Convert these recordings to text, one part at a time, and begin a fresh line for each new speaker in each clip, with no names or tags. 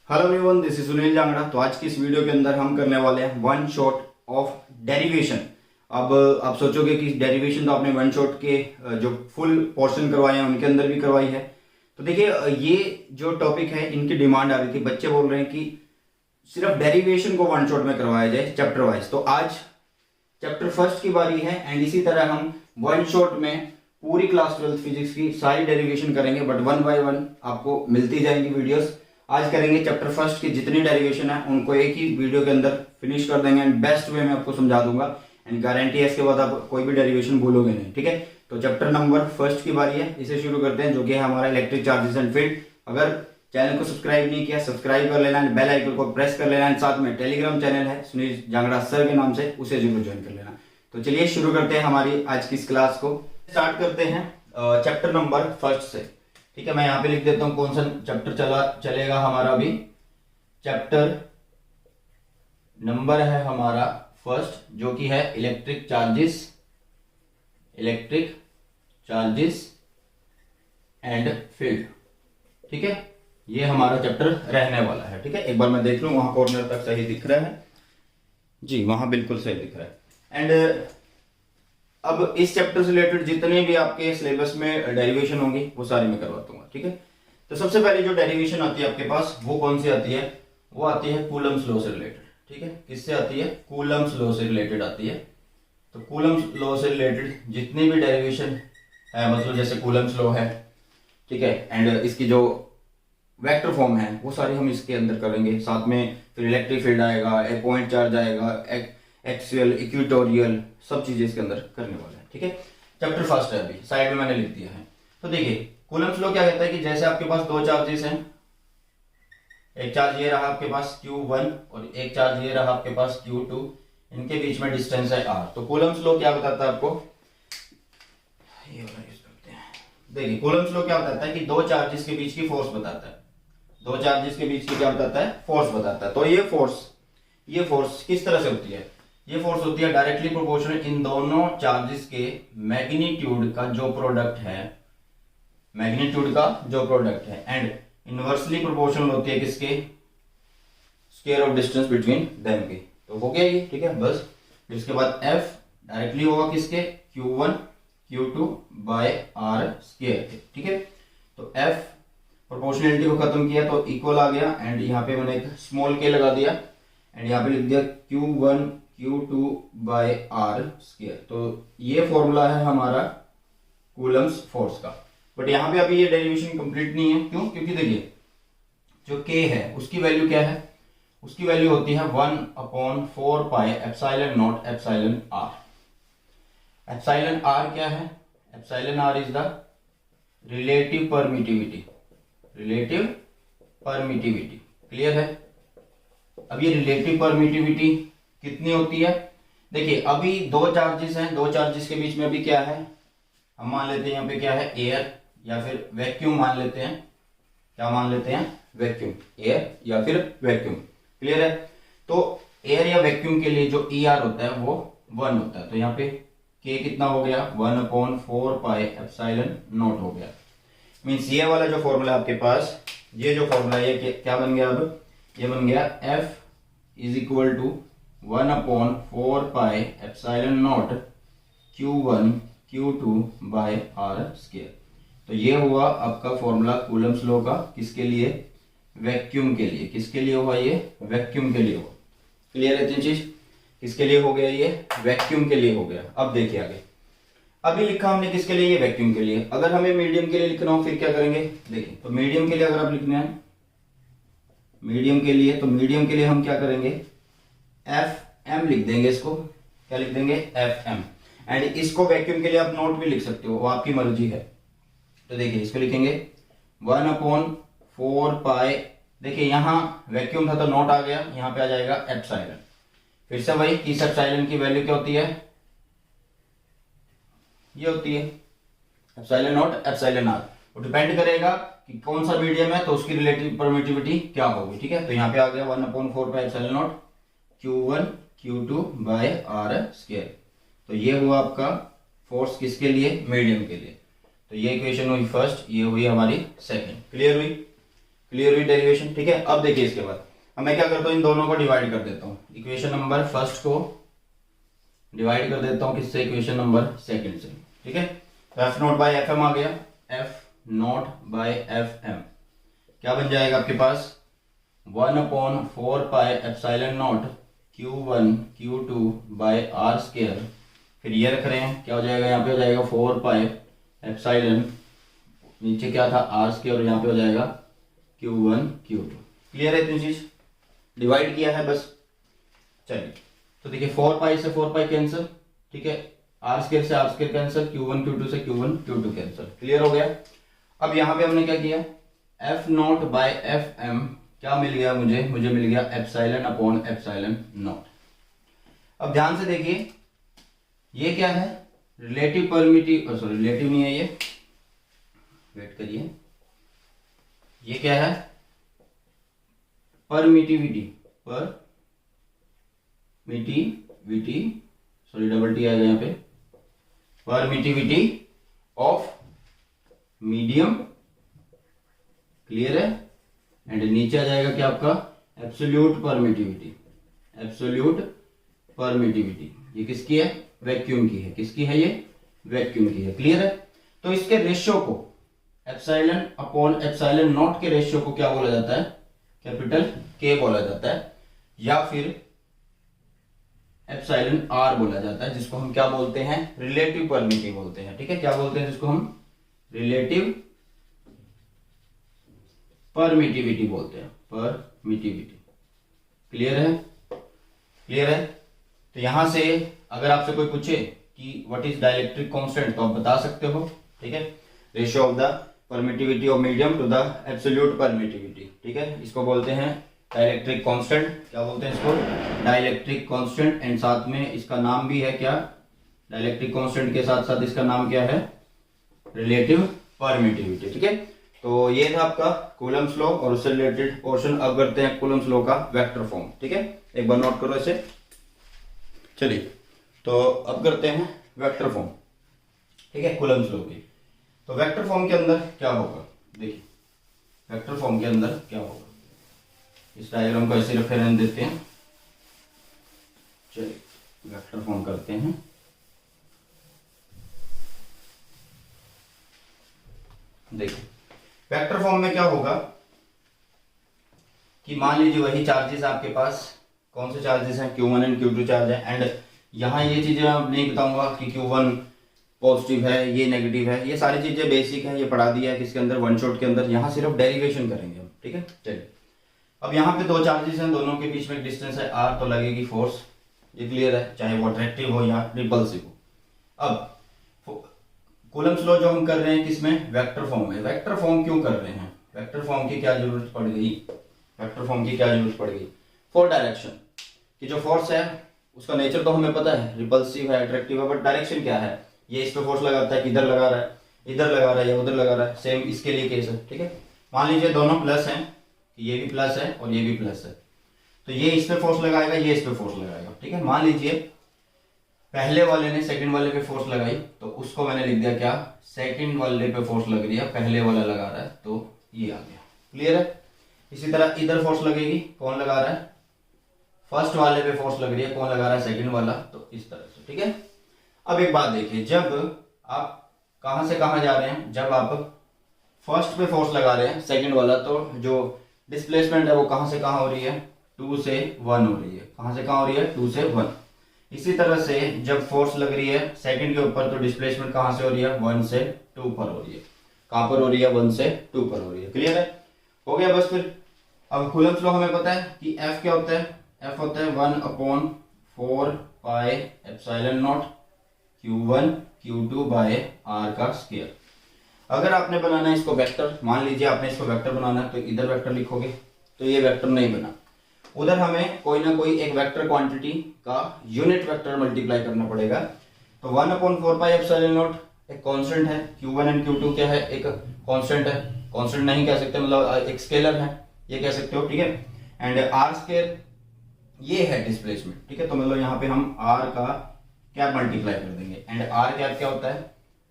Hello everyone, this is Sunil Jangra. तो आज की इस वीडियो के अंदर हम करने वाले हैं वन शॉट ऑफ डेरिवेशन। अब आप सोचोगे कि डेरिवेशन तो आपने वन शॉट के जो फुल पोर्शन करवाए हैं उनके अंदर भी करवाई है। तो देखिए, ये जो टॉपिक है इनकी डिमांड आ रही थी, बच्चे बोल रहे हैं कि सिर्फ डेरिवेशन को वन शॉट में करवाया जाए चैप्टर वाइज। तो आज चैप्टर फर्स्ट की बारी है एंड इसी तरह हम वन शॉट में पूरी क्लास 12th फिजिक्स की सारी डेरिवेशन करेंगे, बट वन बाय वन आपको मिलती जाएंगी वीडियोस। आज करेंगे चैप्टर फर्स्ट की जितनी डेरिवेशन है उनको एक ही वीडियो के अंदर फिनिश कर देंगे एंड बेस्ट वे में आपको समझा दूंगा एंड गारंटी है इसके बाद आप कोई भी डेरिवेशन भूलोगे नहीं। ठीक है, तो चैप्टर नंबर फर्स्ट की बारी है, इसे शुरू करते हैं, जो कि है हमारा इलेक्ट्रिक चार्जेस एंड फील्ड। अगर चैनल को सब्सक्राइब नहीं किया, सब्सक्राइब कर लेना, बेल आइकन को प्रेस कर लेना एंड साथ में टेलीग्राम चैनल है सुनील जांगड़ा सर के नाम से, उसे जरूर ज्वाइन कर लेना। तो चलिए शुरू करते हैं हमारी आज की इस क्लास को। स्टार्ट करते हैं चैप्टर नंबर फर्स्ट से। ठीक है, मैं यहाँ पे लिख देता हूं कौन सा चैप्टर चलेगा हमारा अभी। चैप्टर नंबर है हमारा फर्स्ट, जो कि है इलेक्ट्रिक चार्जेस एंड फील्ड। ठीक है, ये हमारा चैप्टर रहने वाला है। ठीक है, एक बार मैं देख लूं वहां कॉर्नर तक सही दिख रहा है जी, वहां बिल्कुल सही दिख रहा है। एंड अब इस चैप्टर से रिलेटेड जितने भी आपके सिलेबस में डेरिवेशन होंगी वो सारी मैं करवा दूंगा। ठीक है, तो सबसे पहले जो डेरिवेशन आती है आपके पास वो कौन सी आती है? वो आती है कूलम्स लॉ से रिलेटेड। ठीक है, किससे आती है? कूलम्स लॉ से रिलेटेड आती है। तो कूलम्स लॉ से रिलेटेड जितनी भी डेरिवेशन है, मतलब जैसे कूलम्स लॉ है, ठीक है, एंड इसकी जो वेक्टर फॉर्म है वो सारी हम इसके अंदर करेंगे। साथ में फिर इलेक्ट्रिक फील्ड आएगा, एक पॉइंट चार्ज आएगा, एक्सियल, इक्वेटोरियल, सब चीजें इसके अंदर करने वाले हैं। ठीक है, चैप्टर फर्स्ट है, अभी साइड में मैंने लिख दिया है। तो देखिए, कूलम्स लॉ क्या कहता है कि जैसे आपके पास दो चार्जेस हैं, एक चार्ज ये रहा आपके पास Q1 और एक चार्ज ये रहा आपके पास Q2, इनके बीच में डिस्टेंस है R। तो कूलम्स लॉ क्या बताता है आपको? ये वाला यूज करते हैं। देखिए, कूलम्स लॉ क्या बताता है कि दो चार्जेस के बीच की फोर्स बताता है। दो चार्जेस के बीच की क्या बताता है? फोर्स बताता है। तो ये फोर्स किस तरह से होती है? ये फोर्स होती है डायरेक्टली प्रोपोर्शनल इन दोनों चार्जेस के मैग्नीट्यूड का जो प्रोडक्ट है, एंड इनवर्सली प्रोपोर्शनल होती है किसके? Square of distance between them के। तो हो गया ये। ठीक है, बस इसके बाद F डायरेक्टली होगा किसके? Q1 Q2 by R square. ठीक है, तो F प्रोपोर्शनलिटी को खत्म किया तो इक्वल आ गया एंड यहाँ पे मैंने एक स्मॉल k लगा दिया एंड यहाँ पे लिख दिया Q1 Q2 by R square. तो ये फॉर्मूला है हमारा कूलम्स फोर्स का। बट यहाँ पे अभी ये डेरिवेशन कंप्लीट नहीं है। क्यों? क्योंकि देखिए, जो k है उसकी वैल्यू क्या है? उसकी वैल्यू होती है 1/4 pi epsilon not epsilon r। Epsilon r क्या है? Epsilon r is the relative permittivity. Clear है? अब ये रिलेटिव परमिटिविटी कितनी होती है? देखिए, अभी दो चार्जेस हैं, दो चार्जेस के बीच में अभी क्या है? हम मान लेते हैं यहाँ पे क्या है? एयर या फिर वैक्यूम मान लेते हैं। क्या मान लेते हैं? वैक्यूम, एयर या फिर वैक्यूम। क्लियर है? तो एयर या वैक्यूम के लिए जो ER होता है वो 1 होता है। तो यहाँ पे K कितना हो गया? 1/4 पाई एप्सिलॉन नॉट हो गया। मीन्स ये वाला जो फॉर्मूला आपके पास, ये जो फॉर्मूला ये क्या बन गया? अब ये बन गया F is equal to 1/4 pi epsilon not Q1 Q2 by R square. तो ये हुआ आपका फॉर्मूला कूलम्स लॉ का। किसके लिए? वैक्यूम के लिए। किसके लिए हुआ ये? वैक्यूम के लिए हुआ। क्लियर है इतनी चीज? किसके लिए हो गया ये? वैक्यूम के लिए हो गया। अब देखिए आगे, अभी लिखा हमने किसके लिए? ये वैक्यूम के लिए। अगर हमें मीडियम के लिए लिखना हो फिर क्या करेंगे? देखिए, तो मीडियम के लिए अगर आप लिखना है मीडियम के लिए, तो मीडियम के लिए हम क्या करेंगे? FM लिख देंगे। इसको क्या लिख देंगे? FM। एंड इसको वैक्यूम के लिए आप नोट भी लिख सकते हो, वो आपकी मर्जी है। तो देखिए, इसको लिखेंगे 1/4 पाई। देखिए, यहां वैक्यूम था तो नोट आ गया, यहां पे आ जाएगा एप्सिलॉन। फिर से वही, इस एप्सिलॉन की वैल्यू क्या होती है? ये होती है एप्सिलॉन नॉट एप्सिलॉन r। वो डिपेंड करेगा कि कौन सा मीडियम है तो उसकी रिलेटिव परमिटिविटी क्या होगी। ठीक है, तो यहाँ पे आ गया 1/4 pi epsilon not Q1 Q2 by R square. तो ये हुआ आपका फोर्स किसके लिए? मीडियम के लिए। तो ये इक्वेशन हुई फर्स्ट, ये हुई हमारी सेकंड। क्लियर हुई? क्लियर हुई डेरिवेशन, ठीक है। अब देखिए इसके बाद अब मैं क्या करता हूँ, इन दोनों को डिवाइड कर देता हूँ। इक्वेशन नंबर फर्स्ट को डिवाइड कर देता हूँ किससे, इक्वेशन नंबर सेकंड से, ठीक है। तो F not by F M आ गया, F not by F M क्या बन जाएगा आपके पास, 1/4 pi epsilon not Q1 Q2 by R square. फिर ये रख रहे हैं, क्या हो जाएगा, यहाँ पे हो जाएगा 4 पाई एप्सिलॉन, नीचे क्या था आर स्क्वायर, और यहाँ पे हो जाएगा Q1 Q2। क्लियर है इतनी चीज, डिवाइड किया है बस। चलिए तो देखिए 4 पाई से 4 पाई कैंसिल, ठीक है, आर स्क्वायर से R square cancel, Q1 Q2 से Q1 Q2 कैंसिल। क्लियर हो गया। अब यहाँ पे हमने क्या किया, F not by F M क्या मिल गया मुझे मिल गया एप्सिलॉन अपॉन एप्सिलॉन नॉट। अब ध्यान से देखिए ये क्या है, रिलेटिव परमिटिव, सॉरी रिलेटिव नहीं है ये, वेट करिए, ये क्या है, परमिटिविटी, सॉरी डबल टी आएगा यहाँ पे, परमिटिविटी ऑफ मीडियम। क्लियर है। एंड नीचे आ जाएगा क्या आपका, एब्सोल्यूट परमिटिविटी। ये किसकी है, वैक्यूम की है। किसकी है ये, वैक्यूम की है। क्लियर है। तो इसके रेशियो को, एप्सिलॉन अपॉन एप्सिलॉन नॉट के रेशियो को क्या बोला जाता है, कैपिटल के बोला जाता है, या फिर एप्सिलॉन आर बोला जाता है, जिसको हम क्या बोलते हैं, रिलेटिव परमिटिविटी बोलते हैं। ठीक है, क्या बोलते हैं जिसको हम रिलेटिव परमिटिविटी बोलते हैं, परमिटिविटी। क्लियर है, क्लियर है। तो यहां से अगर आपसे कोई पूछे कि व्हाट इज डाइलेक्ट्रिक कांस्टेंट, तो आप बता सकते हो। ठीक है, ratio of the permittivity of medium to the absolute permittivity. ठीक है, इसको बोलते हैं डाइलेक्ट्रिक कांस्टेंट। क्या बोलते हैं इसको, डाइलेक्ट्रिक कांस्टेंट। एंड साथ में इसका नाम भी है क्या, डाइलेक्ट्रिक कांस्टेंट के साथ साथ इसका नाम क्या है, रिलेटिव परमिटिविटी। ठीक है, तो ये था आपका कूलम्स लॉ और उससे रिलेटेड पोर्शन। अब करते हैं कूलम्स लॉ का वेक्टर फॉर्म। ठीक है, एक बार नोट करो इसे। चलिए तो अब करते हैं वेक्टर फॉर्म। ठीक है, कूलम्स लॉ की। तो वेक्टर फॉर्म के अंदर क्या होगा, देखिए वेक्टर फॉर्म के अंदर क्या होगा, इस डायग्राम को ऐसे रेफरेंस देते हैं। चलिए वेक्टर फॉर्म करते हैं। देखिए वेक्टर फॉर्म में क्या होगा कि मान लीजिए वही चार्जेस आपके पास, कौन से चार्जेस हैं, Q1 एंड Q2 चार्ज है। एंड यहाँ ये चीजें मैं नहीं बताऊंगा कि Q1 पॉजिटिव है, ये नेगेटिव है, ये सारी चीजें बेसिक है, ये पढ़ा दिया है किसके अंदर, वन शॉट के अंदर। यहाँ सिर्फ डेरिवेशन करेंगे हम। ठीक है, चलिए अब यहाँ पे दो चार्जेस हैं, दोनों के बीच में डिस्टेंस है r, तो लगेगी फोर्स। ये क्लियर है, चाहे वो अट्रैक्टिव हो या रिपल्सिव हो। अब कूलम्स लॉ जो हम कर रहे हैं किसमें, वेक्टर फॉर्म में। वेक्टर फॉर्म क्यों कर रहे हैं, वेक्टर फॉर्म की क्या जरूरत पड़ गई, वेक्टर फॉर्म की क्या जरूरत पड़ गई, फॉर डायरेक्शन। कि जो फोर्स है उसका नेचर तो हमें पता है, रिपल्सिव है, अट्रैक्टिव है, बट डायरेक्शन क्या है, ये इस पे फोर्स लगाता है, किधर लगा रहा है, इधर लगा रहा है या उधर लगा रहा है। सेम इसके लिए केस है। ठीक है, मान लीजिए दोनों प्लस हैं, ये भी प्लस है और ये भी प्लस है, तो ये इस पे फोर्स लगाएगा, ये इस पे फोर्स लगाएगा। ठीक है, मान लीजिए पहले वाले ने सेकंड वाले पे फोर्स लगाई, तो उसको मैंने लिख दिया क्या, सेकंड वाले पे फोर्स लग रही है, पहले वाला लगा रहा है, तो ये आ गया। क्लियर है। इसी तरह इधर फोर्स लगेगी, कौन लगा रहा है, फर्स्ट वाले पे फोर्स लग रही है, कौन लगा रहा है, सेकंड वाला, तो इस तरह से। ठीक है, अब एक बात देखिए, जब आप कहां से कहां जा रहे हैं, जब आप फर्स्ट पे फोर्स लगा रहे हैं सेकंड वाला, तो जो डिस्प्लेसमेंट है वो कहां से कहां हो रही है, 2 से 1 हो रही है। कहां से कहां हो रही है, 2 से 1। इसी तरह से जब फोर्स लग रही है सेकंड के ऊपर, तो डिस्प्लेसमेंट कहां से हो रही है, 1 से 2 पर हो रही है। कहां पर हो रही है, 1 से 2 पर हो रही है। क्लियर है, हो गया बस। फिर अब कूलम्स लॉ हमें पता है कि F क्या होता है, F होता है 1/4 pi epsilon not Q1 Q2 by R का स्क्वायर। अगर आपने बनाना है इसको वेक्टर, मान लीजिए आपने इसको वेक्टर बनाना है, तो इधर वेक्टर लिखोगे, तो ये वेक्टर नहीं बना। उधर हमें कोई ना कोई एक वेक्टर क्वांटिटी का यूनिट वेक्टर मल्टीप्लाई करना पड़ेगा। तो 1/4 पाई एप्सिलॉन नॉट एक कांस्टेंट है, Q1 एंड Q2 क्या है, एक कांस्टेंट है। कांस्टेंट नहीं कह सकते, मतलब एक स्केलर है, ये कह सकते हो। ठीक है, एंड R स्क्वायर ये है डिस्प्लेसमेंट। ठीक है, तो मतलब यहाँ पे हम R का कैप मल्टीप्लाई कर देंगे। एंड R कैप क्या होता है,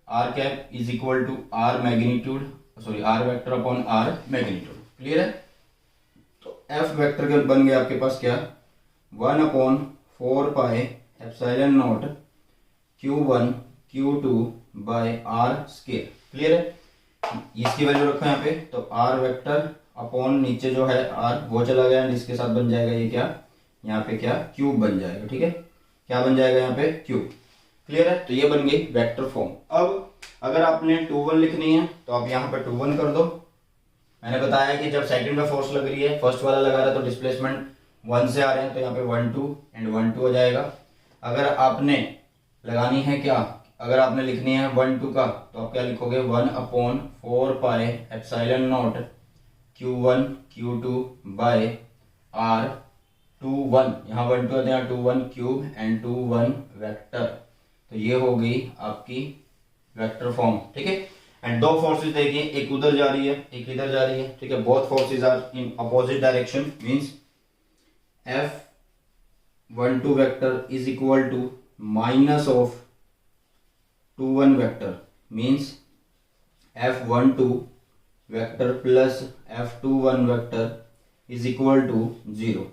R cap is equal to R magnitude, sorry R vector upon R magnitude. Clear है। तो एफ वेक्टर के बन गया आपके पास क्या, 1/4πε0 Q1 Q2 by are square. Clear है। इसकी वैल्यू रखो यहाँ पे, तो आर वेक्टर अपॉन नीचे जो है आर वो चला गया, जिसके साथ बन जाएगा ये क्या, यहाँ पे क्या क्यूब बन जाएगा। ठीक है, क्या बन जाएगा यहाँ पे, क्यूब। क्लियर है। तो ये बन गई वेक्टर फॉर्म। अब अगर आपने 2 1 लिखनी है तो आप यहाँ पे 2 1 कर दो। मैंने बताया कि जब सेकंड में फोर्स लग रही है, फर्स्ट वाला लगा रहा है तो डिस्प्लेसमेंट 1 से आ रहे हैं, तो यहाँ पे 1 2 एंड 1 2 हो जाएगा। अगर आपने लगानी है क्या, अगर आपने लिखनी है 1 2 का, तो आप क्या लिखोगे, 1/4πε0 Q1 Q2 बाय R 2 1, यहाँ 1 2 यहाँ 2 1 क्यूब एंड 2 1 वेक्टर। तो ये हो गई आपकी वेक्टर फॉर्म। ठीक है। एंड दो फोर्सेस देखिए, एक उधर जा रही है एक इधर जा रही है। ठीक है, both forces are in opposite direction, means F12 vector is equal to minus of 2 1 vector, means F12 vector plus F21 vector is equal to 0।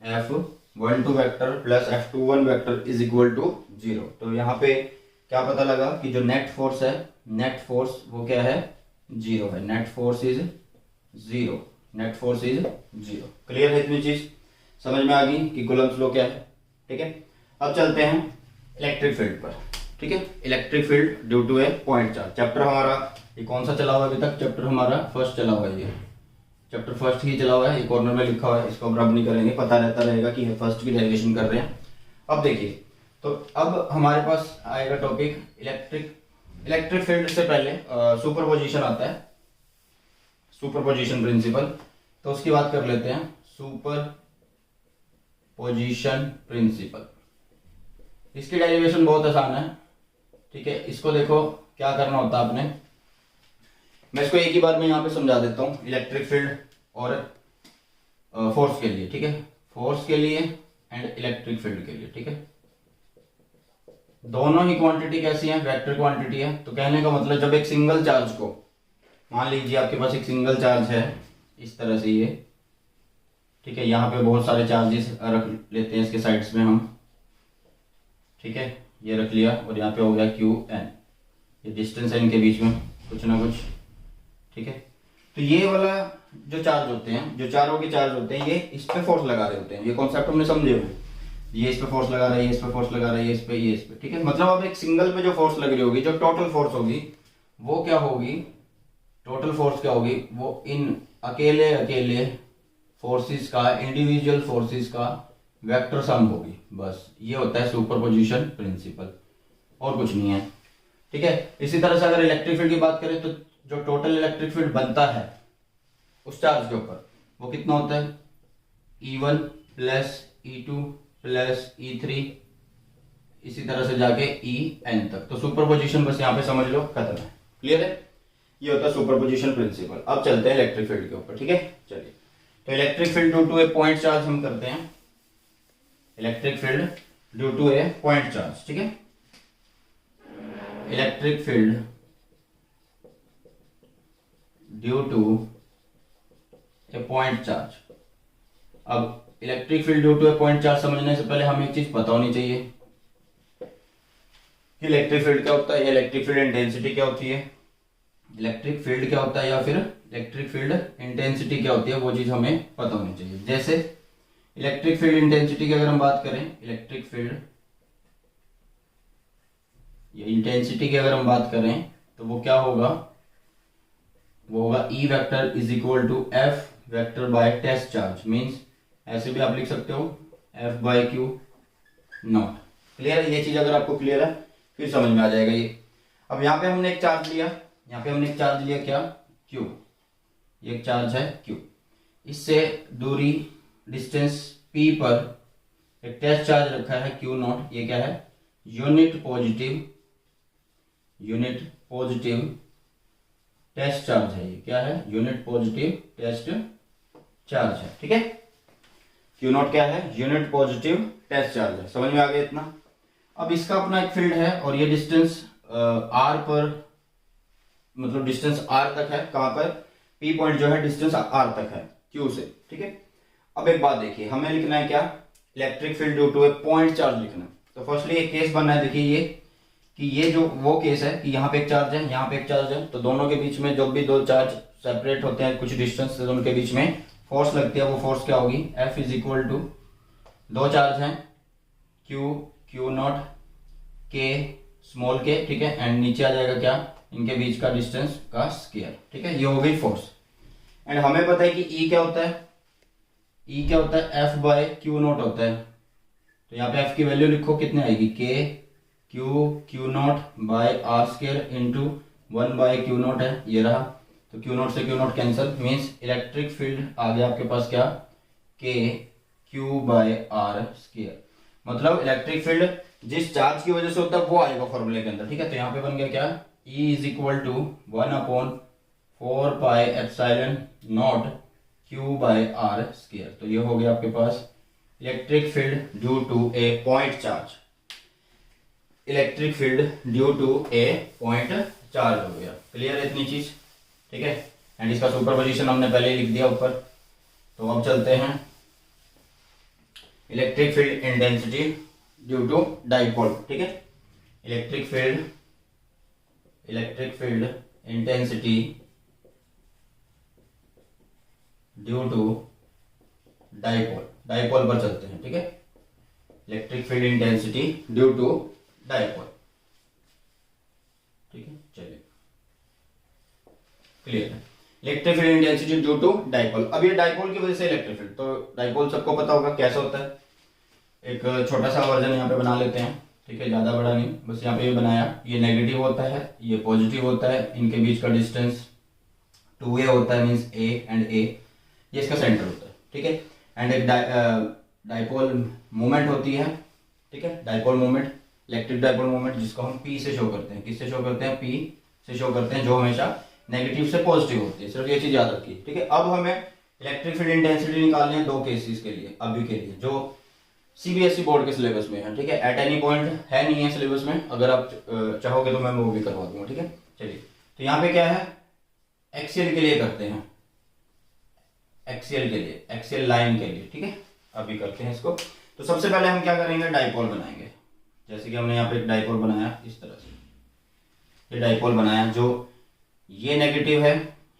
F12 vector plus F21 vector is equal to 0। तो यहाँ पे क्या पता लगा कि जो net force है, net force वो क्या है, 0 है। Net force is 0, net force is 0। Clear है, इतनी चीज समझ में आ गई कि कूलम्ब्स लॉ क्या है। ठीक है, अब चलते हैं इलेक्ट्रिक फील्ड पर। ठीक है, electric field due to a point charge. Chapter हमारा ये कौन सा चला हुआ है अभी तक, चैप्टर हमारा फर्स्ट चला हुआ है, ये चैप्टर फर्स्ट ही चला हुआ है। ये कॉर्नर में लिखा हुआ है, इसको अब रब नहीं करेंगे, पता रहता रहेगा कि फर्स्ट की डेरिवेशन कर रहे हैं। अब देखिए, तो अब हमारे पास आएगा टॉपिक इलेक्ट्रिक फील्ड से पहले सुपरपोजिशन आता है, सुपरपोजिशन प्रिंसिपल। तो उसकी बात कर लेते हैं, सुपरपोजिशन प्रिंसिपल। इसकी डेरिवेशन बहुत आसान है। ठीक है, इसको देखो क्या करना होता है आपने, मैं इसको एक ही बार में यहाँ पे समझा देता हूँ। इलेक्ट्रिक फील्ड और फोर्स के लिए, ठीक है, फोर्स के लिए एंड इलेक्ट्रिक फील्ड के लिए। ठीक है, दोनों ही क्वांटिटी कैसी है, वेक्टर क्वांटिटी है। तो कहने का मतलब, जब एक सिंगल चार्ज को, मान लीजिए आपके पास एक सिंगल चार्ज है इस तरह से ये, ठीक है, यहाँ पे बहुत सारे चार्जेस रख लेते हैं इसके साइड्स में हम। ठीक है, ये रख लिया और यहाँ पे हो गया QN, ये डिस्टेंस है इनके बीच में कुछ ना कुछ। ठीक है, तो ये वाला जो चार्ज होते हैं, जो चारों के चार्ज होते हैं, ये इस पे फोर्स लगा रहे होते हैं। ये कॉन्सेप्ट हमने समझे हो, ये इस पे फोर्स लगा रहा है, ये इस पे फोर्स लगा रहा है, ये इस पे, ये इस पे। ठीक है, मतलब अब एक सिंगल पे जो फोर्स लग रही होगी, जो टोटल फोर्स होगी वो क्या होगी, टोटल फोर्स क्या होगी, वो इन अकेले अकेले फोर्सेस का, इंडिविजुअल फोर्सेस का वेक्टर सम होगी। बस ये होता है सुपरपोजिशन प्रिंसिपल, और कुछ नहीं है। ठीक है, इसी तरह से अगर इलेक्ट्रिक फील्ड की बात करें, तो जो टोटल इलेक्ट्रिक फील्ड बनता है उस चार्ज के ऊपर, वो कितना होता है, E1 plus E2 plus E3, इसी तरह से जाके En तक। तो सुपरपोजिशन बस यहाँ पे समझ लो, खत्म है। क्लियर है, ये होता है सुपरपोजिशन प्रिंसिपल। अब चलते हैं इलेक्ट्रिक फील्ड के ऊपर। ठीक है, चलिए, तो electric field due to a point charge हम करते हैं। Electric field due to a point charge. ठीक है, electric field due to a point charge. अब electric field due to a point charge समझने से पहले हमें एक चीज पता होनी चाहिए कि इलेक्ट्रिक फील्ड क्या होता है, या इलेक्ट्रिक फील्ड इंटेंसिटी क्या होती है, इलेक्ट्रिक फील्ड क्या होता है, या फिर इलेक्ट्रिक फील्ड इंटेंसिटी क्या होती है, वो चीज हमें पता होनी चाहिए। जैसे इलेक्ट्रिक फील्ड इंटेंसिटी की अगर हम बात करें, इलेक्ट्रिक फील्ड इंटेंसिटी की अगर हम बात करें, तो वो क्या होगा, वो होगा E vector is equal to F vector by test charge. Means ऐसे भी आप लिख सकते हो F by Q not. Clear है, ये चीज अगर आपको क्लियर है फिर समझ में आ जाएगा ये। अब यहाँ पे हमने एक चार्ज लिया, यहाँ पे हमने एक चार्ज लिया क्या, Q, ये एक चार्ज है Q, इससे दूरी डिस्टेंस P पर एक टेस्ट चार्ज रखा है Q नॉट। ये क्या है, यूनिट पॉजिटिव टेस्ट चार्ज है। ये क्या है, यूनिट पॉजिटिव टेस्ट चार्ज है। ठीक है, Q नॉट क्या है, यूनिट पॉजिटिव टेस्ट चार्ज है। समझ में आ गया इतना। अब इसका अपना एक फील्ड है और ये डिस्टेंस R पर, मतलब डिस्टेंस R तक है। कहां पर, P पॉइंट जो है डिस्टेंस R तक है Q से, ठीक है। अब एक बात देखिए, हमें लिखना है क्या, electric field due to a point charge लिखना है। तो फर्स्टली एक केस बनना है, देखिए ये कि ये जो वो केस है कि यहाँ पे एक चार्ज है, यहाँ पे एक चार्ज है, तो दोनों के बीच में जब भी दो चार्ज सेपरेट होते हैं कुछ डिस्टेंस से, उनके बीच में फोर्स लगती है, वो फोर्स क्या होगी, F इज इक्वल टू, दो चार्ज हैं Q not K small k, ठीक है, एंड नीचे आ जाएगा क्या, इनके बीच का डिस्टेंस का स्क्वायर, ठीक है, ये हो गई फोर्स। एंड हमें पता है कि E क्या होता है, E क्या होता है, F बाय Q नॉट होता है। तो यहाँ पे F की वैल्यू लिखो, कितने आएगी, Q naught by R square into 1 by Q naught है, ये रहा। तो Q नॉट से Q naught cancel, means electric field आ गया आपके पास क्या, K Q by R square. मतलब इलेक्ट्रिक फील्ड जिस चार्ज की वजह से होता है वो आएगा फॉर्मूले के अंदर, ठीक है। तो यहाँ पे बन गया क्या, E is equal to 1/4 pi epsilon naught Q by R square. तो ये हो गया आपके पास electric field due to a point charge, electric field due to a point charge हो गया। क्लियर है इतनी चीज, ठीक है। एंड इसका सुपरपोजिशन हमने पहले ही लिख दिया ऊपर। तो अब चलते हैं electric field intensity due to dipole, ठीक है। Electric field intensity due to dipole पर चलते हैं, ठीक है। Electric field intensity due to dipole, ठीक है, चलिए क्लियर है। Electric field intensity due to dipole. अब ये डाइपोल की वजह से इलेक्ट्रिक फील्ड, तो डाइपोल सबको पता होगा कैसा होता है। एक छोटा सा वर्जन यहाँ पे बना लेते हैं, ठीक है, ज्यादा बड़ा नहीं, बस यहाँ पे ये बनाया, ये नेगेटिव होता है, ये पॉजिटिव होता है, इनके बीच का डिस्टेंस 2a होता है, मीन्स a एंड a, ये इसका सेंटर होता है, ठीक है। एंड एक डाइपोल मोमेंट होती है, ठीक है, dipole moment, electric dipole moment, जिसको हम P से शो करते हैं। किससे शो करते हैं, P से शो करते हैं, जो हमेशा नेगेटिव से पॉजिटिव होती है। सिर्फ ये चीज याद रखिए, ठीक है। अब हमें इलेक्ट्रिक फील्ड इंटेंसिटी निकालनी है दो केसेस के लिए, अभी के लिए, जो CBSE बोर्ड के सिलेबस में है, ठीक है। एट एनी पॉइंट है नहीं है सिलेबस में, अगर आप चाहोगे तो मैं वो भी करवा दूंगा, ठीक है। चलिए, तो यहाँ पे क्या है, एक्सियल के लिए करते हैं, एक्सियल लाइन के लिए, ठीक है। अभी करते हैं इसको। तो सबसे पहले हम क्या करेंगे, डाइपोल बनाएंगे। जैसे कि हमने यहाँ पे एक डाइपोल बनाया इस तरह से, ये डाइपोल बनाया, जो ये नेगेटिव है,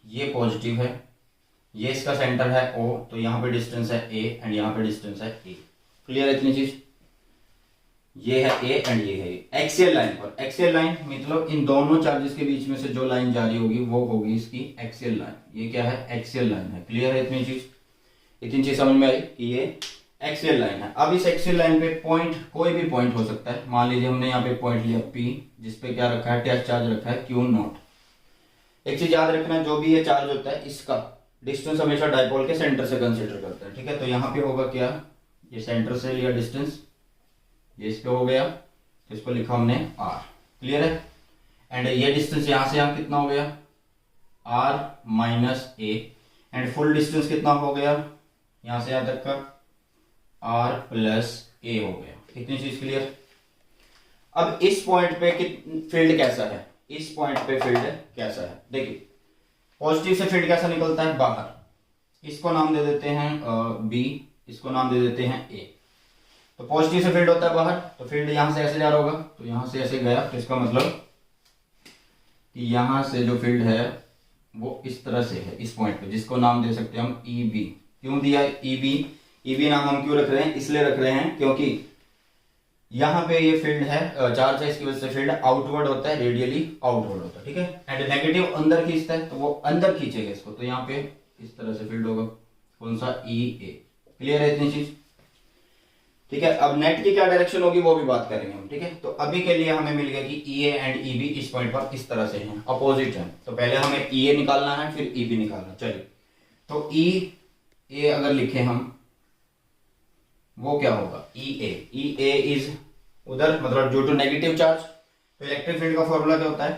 ये पॉजिटिव है, ये इसका सेंटर है O, तो यहाँ पे डिस्टेंस है A एंड यहाँ पे डिस्टेंस है A। क्लियर है इतनी चीज, ये है A एंड ये है A। एक्सियल लाइन पर, एक्सियल लाइन मतलब इन दोनों चार्जेस के बीच में से जो लाइन जारी होगी वो होगी इसकी एक्सियल लाइन। ये क्या है, एक्सियल लाइन है। क्लियर है इतनी चीज समझ में आई कि ये एक्सियल लाइन है। अब इस एक्सियल लाइन पे पॉइंट, कोई भी पॉइंट हो सकता है। मान लीजिए हमने यहाँ पे पॉइंट लिया P, जिसपे क्या रखा है, टेस्ट चार्ज रखा है Q नॉट। एक चीज याद रखना, जो भी ये चार्ज होता है इसका डिस्टेंस हमेशा डाइपोल के सेंटर से कंसीडर करते हैं, ठीक है। तो यहाँ पे होगा क्या, ये सेंटर से लिया डिस्टेंस, ये इस पे हो गया, तो इसको लिखा हमने R। क्लियर है। एंड ये डिस्टेंस यहाँ से यहाँ कितना हो गया, R minus A, and full distance कितना हो गया, यहाँ से यहाँ तक का R प्लस A हो गया। इतनी चीज क्लियर। अब इस पॉइंट पे फील्ड कैसा है, इस पॉइंट पे फील्ड कैसा है, देखिए पॉजिटिव से फील्ड कैसा निकलता है, बाहर। इसको नाम दे देते हैं B, इसको नाम दे देते हैं A। तो पॉजिटिव से फील्ड होता है बाहर, तो फील्ड यहां से ऐसे जा रहा होगा, तो यहां से ऐसे गया, तो इसका मतलब कि यहां से जो फील्ड है वो इस तरह से है, इस पॉइंट पे, जिसको नाम दे सकते हैं हम EB। क्यों दिया EB नाम हम क्यों रख रहे हैं, इसलिए रख रहे हैं क्योंकि यहाँ पे ये फील्ड है, चार्ज है, इसकी वजह से फील्ड आउटवर्ड होता है, रेडियली आउटवर्ड होता है, ठीक है। एंड नेगेटिव अंदर खींचता है, तो वो अंदर खींचेगा इसको, तो यहाँ पे इस तरह से फील्ड होगा, कौन सा, EA। क्लियर है इतनी चीज, ठीक है। अब नेट की क्या डायरेक्शन होगी वो भी बात करेंगे हम, ठीक है। तो अभी के लिए हमें मिल गया कि EA एंड EB इस पॉइंट पर इस तरह से हैं, अपोजिट हैं। तो पहले हमें EA निकालना है, फिर EB निकालना। चलिए, तो EA अगर लिखे हम, वो क्या होगा, EA इज उधर, मतलब ड्यू टू नेगेटिव चार्ज। तो इलेक्ट्रिक फील्ड का फॉर्मूला क्या होता है,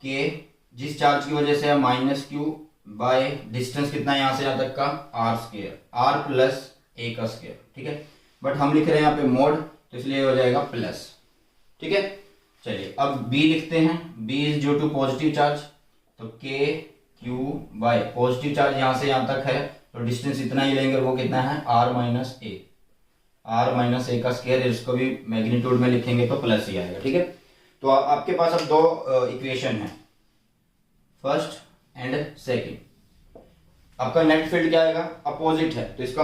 कि जिस चार्ज की वजह से माइनस Q बाय डिस्टेंस कितना है यहाँ से यहाँ तक का, R square, R plus A का स्क्वायर, ठीक है। बट हम लिख रहे हैं यहाँ पे मोड, तो इसलिए हो जाएगा प्लस, ठीक है। चलिए अब B लिखते हैं, B is due to positive charge, तो K Q by positive charge यहाँ से यहाँ तक है तो डिस्टेंस इतना ही लेंगे, वो कितना है R minus A, R minus A का स्क्वायर, इसको भी मैग्नीट्यूड में लिखेंगे तो प्लस ही आएगा। ठीक है, तो आपके पास अब दो इक्वेशन है, फर्स्ट एंड सेकेंड। आपका नेट फील्ड क्या आएगा, अपोजिट है, तो इसका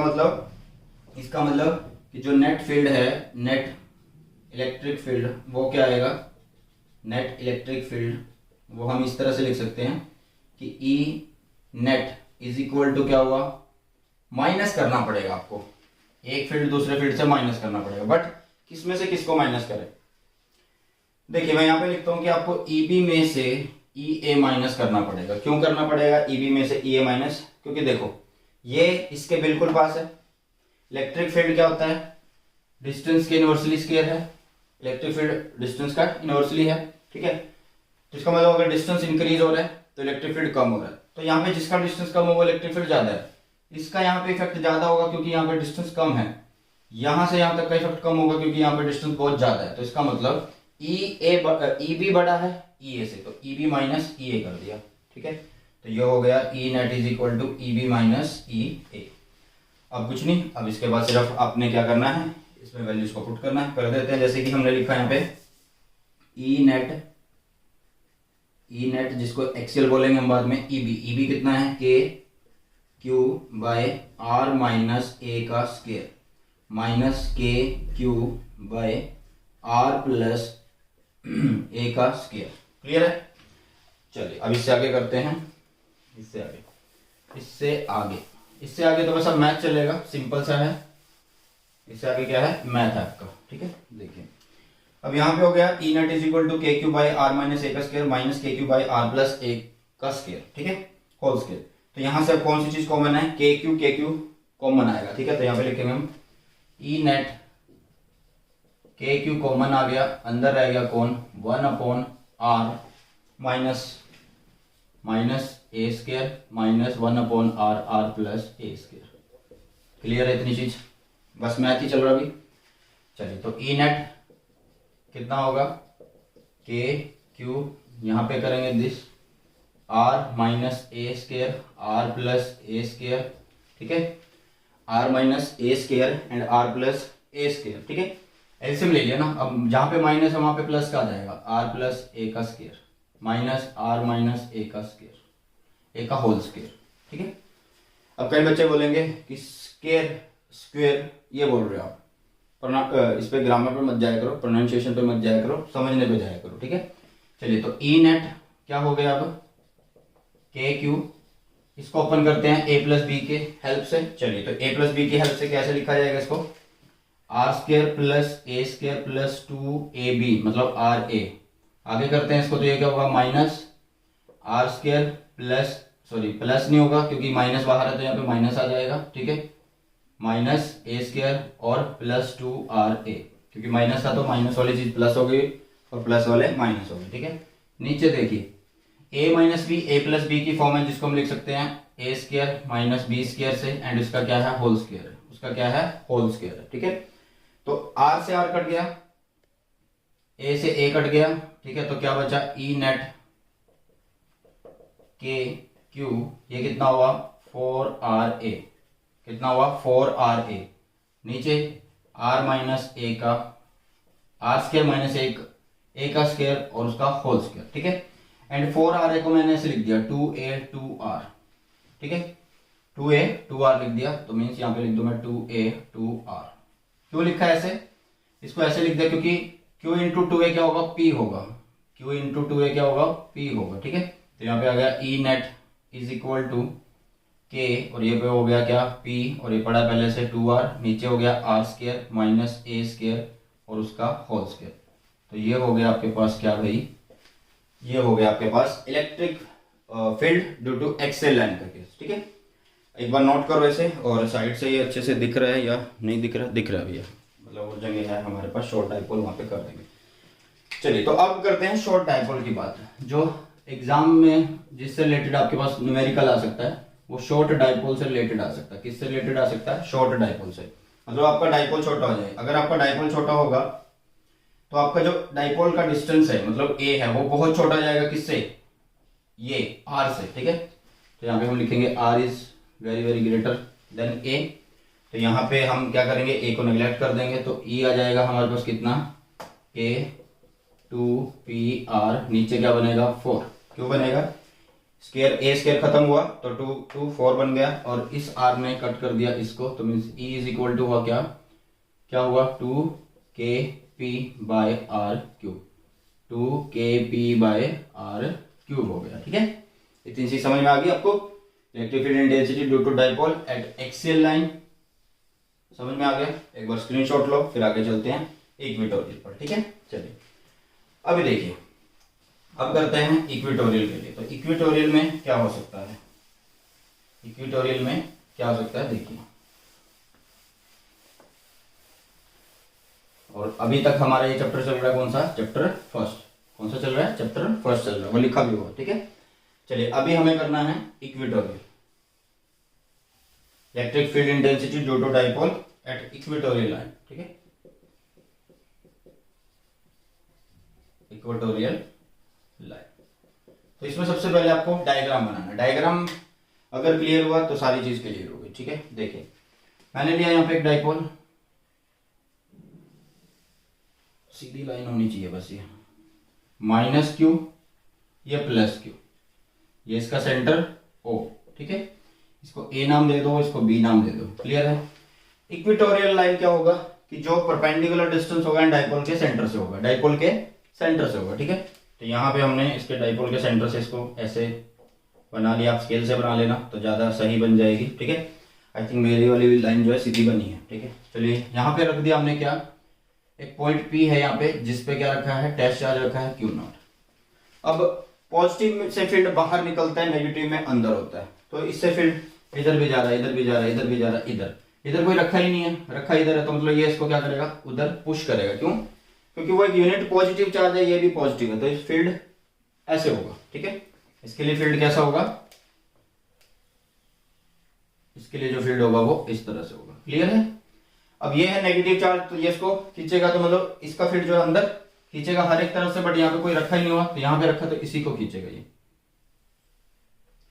मतलब कि जो नेट फील्ड है, नेट इलेक्ट्रिक फील्ड, वो क्या आएगा, नेट इलेक्ट्रिक फील्ड वो हम इस तरह से लिख सकते हैं कि ई नेट इज इक्वल टू क्या हुआ, माइनस करना पड़ेगा आपको, एक फील्ड दूसरे फील्ड से माइनस करना पड़ेगा, बट किसमें से किसको माइनस करें। देखिए मैं यहाँ पे लिखता हूँ कि आपको ईबी में से ई ए माइनस करना पड़ेगा। क्यों करना पड़ेगा ईबी में से ई ए माइनस, क्योंकि देखो ये इसके बिल्कुल पास है। इलेक्ट्रिक फील्ड क्या होता है, डिस्टेंस के इनवर्सली स्क्वायर है, इलेक्ट्रिक फील्ड डिस्टेंस का इनवर्सली है। ठीक है, तो इसका मतलब अगर डिस्टेंस इंक्रीज हो रहा है तो इलेक्ट्रिक फील्ड कम हो रहा है, तो यहाँ पे जिसका डिस्टेंस कम होगा इलेक्ट्रिक फील्ड ज्यादा है, इसका यहाँ पे इफेक्ट ज्यादा होगा क्योंकि यहाँ पे डिस्टेंस कम है, यहाँ से यहाँ तक का इफेक्ट कम होगा क्योंकि यहाँ पे डिस्टेंस बहुत ज्यादा है। तो इसका मतलब ई बी बड़ा है ई ए से, तो ई बी माइनस ई ए कर दिया। ठीक है, तो ये हो गया E net is equal to E B minus E A. अब कुछ नहीं, अब इसके बाद सिर्फ आपने क्या करना है, इसमें वैल्यूज को पुट करना है। कर देते हैं, जैसे कि हमने लिखा यहाँ पे ई नेट जिसको एक्सेल बोलेंगे हम बाद में, ई बी कितना है के Q by are minus A का square minus K Q by are plus ए का स्क्वायर। क्लियर है, चलिए अब इससे आगे करते हैं, इससे आगे तो बस अब मैथ चलेगा, सिंपल सा है। इससे आगे क्या है, मैथ है आपका। ठीक है, देखिए अब यहाँ पे हो गया E net is equal to के Q by are minus A का square minus K Q by are plus ए का स्क्वायर। ठीक है, होल स्क्वायर। तो यहाँ से कौन सी चीज कॉमन है, के क्यू कॉमन आएगा। ठीक है, तो यहाँ पे लिखेंगे हम ई नेट के क्यू कॉमन आ गया, अंदर रह गया कौन 1 R minus A square minus 1 R plus A square. Clear है इतनी चीज, बस मैथ ही चल रहा अभी। चलिए तो ई नेट कितना होगा, के क्यू, यहाँ पे करेंगे this R minus A square R plus A square. ठीक है, R minus A square and R plus A square. ठीक है, एलसीएम ले लिया ना, अब जहां पे माइनस है वहां पे प्लस का आ जाएगा, आर प्लस ए का square minus are minus A का स्क्वायर, ए का होल स्क्वायर। ठीक है, अब कई बच्चे बोलेंगे कि स्क्वायर ये बोल रहे हो आप, इस पे ग्रामर पे मत जाया करो, प्रोनाउंसिएशन पे मत जाया करो, समझने पे जाया करो। ठीक है, चलिए तो ई नेट क्या हो गया, अब के क्यू, इसको ओपन करते हैं ए प्लस बी के हेल्प से। चलिए तो ए प्लस बी की हेल्प से कैसे लिखा जाएगा इसको, R square plus A square plus 2ab मतलब आर ए। आगे करते हैं इसको, तो ये क्या होगा minus R square plus, sorry plus नहीं होगा क्योंकि माइनस बाहर है तो यहाँ पे माइनस आ जाएगा। ठीक है, माइनस ए स्क्वायर और प्लस 2ra, क्योंकि माइनस था तो माइनस वाली चीज प्लस हो गई और प्लस वाले माइनस हो गए। ठीक है, नीचे देखिए a minus B A plus B की फॉर्म है जिसको हम लिख सकते हैं A square minus B square से, एंड इसका क्या है होल स्क्वायर है, उसका क्या है होल स्क्वायर है। ठीक है, तो r से r कट गया, a से a कट गया। ठीक है, तो क्या बचा ई नेट के क्यू, ये कितना हुआ 4ra, कितना हुआ 4ra, नीचे r माइनस ए का आर स्क्वायर माइनस ए का स्क्वायर और उसका होल स्क्वायर। ठीक है, एंड 4ra को मैंने ऐसे लिख दिया 2a 2r। ठीक है, 2a 2r लिख दिया, तो मीन्स यहाँ पे लिख दो मैं 2a 2r। क्यों लिखा है ऐसे, इसको ऐसे लिख दिया क्योंकि q इंटू 2a क्या होगा p होगा, q इंटू 2a क्या होगा p होगा। ठीक है, तो यहाँ पे आ गया E net is equal to के, और ये पे हो गया क्या p, और ये पड़ा पहले से 2r, नीचे हो गया r square minus a square और उसका होल स्क्वायर। तो ये हो गया आपके पास क्या भाई, ये हो गया आपके पास electric field due to axial line का केस। ठीक है, एक बार नोट करो ऐसे, और साइड से ये अच्छे से दिख रहा है या नहीं दिख रहा, दिख रहा है भैया, मतलब वो जगह है हमारे पास शॉर्ट डाइपोल, वहां पे कर देंगे। चलिए तो अब करते हैं शॉर्ट डाइपोल की बात, जो एग्जाम में जिससे रिलेटेड आपके पास न्यूमेरिकल आ सकता है वो शॉर्ट डाइपोल से रिलेटेड आ सकता है। किससे रिलेटेड आ सकता है, शॉर्ट डाइपोल से, मतलब आपका डाइपोल छोटा हो जाए। अगर आपका डाइपोल छोटा होगा तो आपका जो डाइपोल का डिस्टेंस है मतलब a है वो बहुत छोटा जाएगा, किससे, ये r से। ठीक है, तो यहाँ पे हम लिखेंगे R is very very greater than A. तो यहाँ पे हम क्या करेंगे, ए को नेग्लेक्ट कर देंगे, तो ई आ जाएगा हमारे पास कितना, के 2pr, नीचे क्या बनेगा 4, क्यों बनेगा, स्केयर ए स्केयर खत्म हुआ तो 2 4 बन गया, और इस r ने कट कर दिया इसको, तो means e is equal to हुआ क्या, क्या हुआ 2kp by r cube, 2kp by r cube हो गया। ठीक है, इतनी सी समझ में आ गई आपको। Electric field intensity due to dipole at axial line समझ में आ गया। एक बार स्क्रीनशॉट लो, फिर आगे चलते हैं इक्वेटोरियल पर। ठीक है, चलिए अभी देखिए, अब करते हैं इक्वेटोरियल के लिए। तो इक्वेटोरियल में क्या हो सकता है, इक्वेटोरियल में क्या हो सकता है देखिए, और अभी तक हमारा ये चैप्टर चल रहा है कौन सा, चैप्टर फर्स्ट, कौन सा चल रहा है, चैप्टर फर्स्ट चल रहा है, वो लिखा भी हुआ। ठीक है, चलिए अभी हमें करना है equatorial, electric field intensity due to dipole at equatorial line. ठीक है, इक्वेटोरियल लाइन। तो इसमें सबसे पहले आपको डायग्राम बनाना है। डायग्राम अगर क्लियर हुआ तो सारी चीज क्लियर होगी। ठीक है, देखिए मैंने लिया यहाँ पे एक डाइपोल, सीधी लाइन होनी चाहिए बस, ये माइनस क्यू, ये प्लस क्यू, ये इसका सेंटर ओ। ठीक है, इसको ए नाम दे दो, इसको बी नाम दे दो, क्लियर है। इक्वेटोरियल लाइन क्या होगा कि जो परपेंडिकुलर डिस्टेंस होगा डाइपोल के सेंटर से होगा, डाइपोल के सेंटर से होगा। ठीक है, तो यहाँ पे हमने इसके डाइपोल के सेंटर से इसको ऐसे बना लिया, आप स्केल से बना लेना तो ज्यादा सही बन जाएगी। ठीक है, आई थिंक मेरी वाली लाइन जो है सीधी बनी है। ठीक है, चलिए यहाँ पे रख दिया हमने क्या, एक पॉइंट पी है यहाँ पे, जिसपे क्या रखा है, टेस्ट चार्ज रखा है क्यू नॉट। अब पॉजिटिव से फील्ड बाहर निकलता है, नेगेटिव में अंदर होता है, तो इससे फील्ड इधर भी जा रहा है, इधर भी जा रहा है, इधर भी जा रहा है, इधर कोई रखा ही नहीं है, रखा इधर है, तो मतलब ये इसको क्या करेगा, उधर पुश करेगा। क्यों, क्योंकि वो एक यूनिट पॉजिटिव चार्ज है, ये भी पॉजिटिव है, तो इस फील्ड ऐसे होगा। ठीक है, इसके लिए फील्ड कैसा होगा, इसके लिए जो फील्ड होगा वो इस तरह से होगा, क्लियर है। अब ये है नेगेटिव चार्ज, तो ये इसको खींचेगा, तो मतलब इसका फील्ड जो है अंदर खींचेगा हर एक तरफ से, बट यहाँ पे कोई रखा ही नहीं हुआ, तो यहाँ पे रखा तो इसी को खींचेगा ये।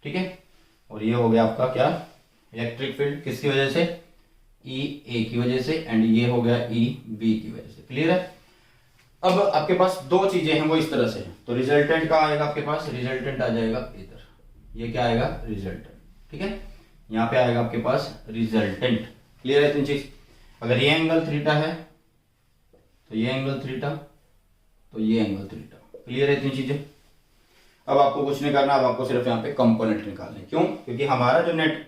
ठीक है, और ये हो गया आपका क्या, इलेक्ट्रिक फील्ड, किसकी वजह से, ई ए की वजह से, एंड ये हो गया ई बी की वजह से, क्लियर है। अब आपके पास दो चीजें हैं वो इस तरह से, तो रिजल्टेंट का आएगा आपके पास, रिजल्टेंट आ जाएगा इधर, ये क्या आएगा, रिजल्टेंट। ठीक है, यहाँ पे आएगा आपके पास रिजल्टेंट, क्लियर है तीन चीज। अगर ये एंगल थीटा है तो ये एंगल थीटा, तो ये एंगल थीटा, क्लियर है तीन चीजें। अब आपको कुछ नहीं करना, अब आपको सिर्फ यहाँ पे कंपोनेंट निकालने, क्यों, क्योंकि हमारा जो नेट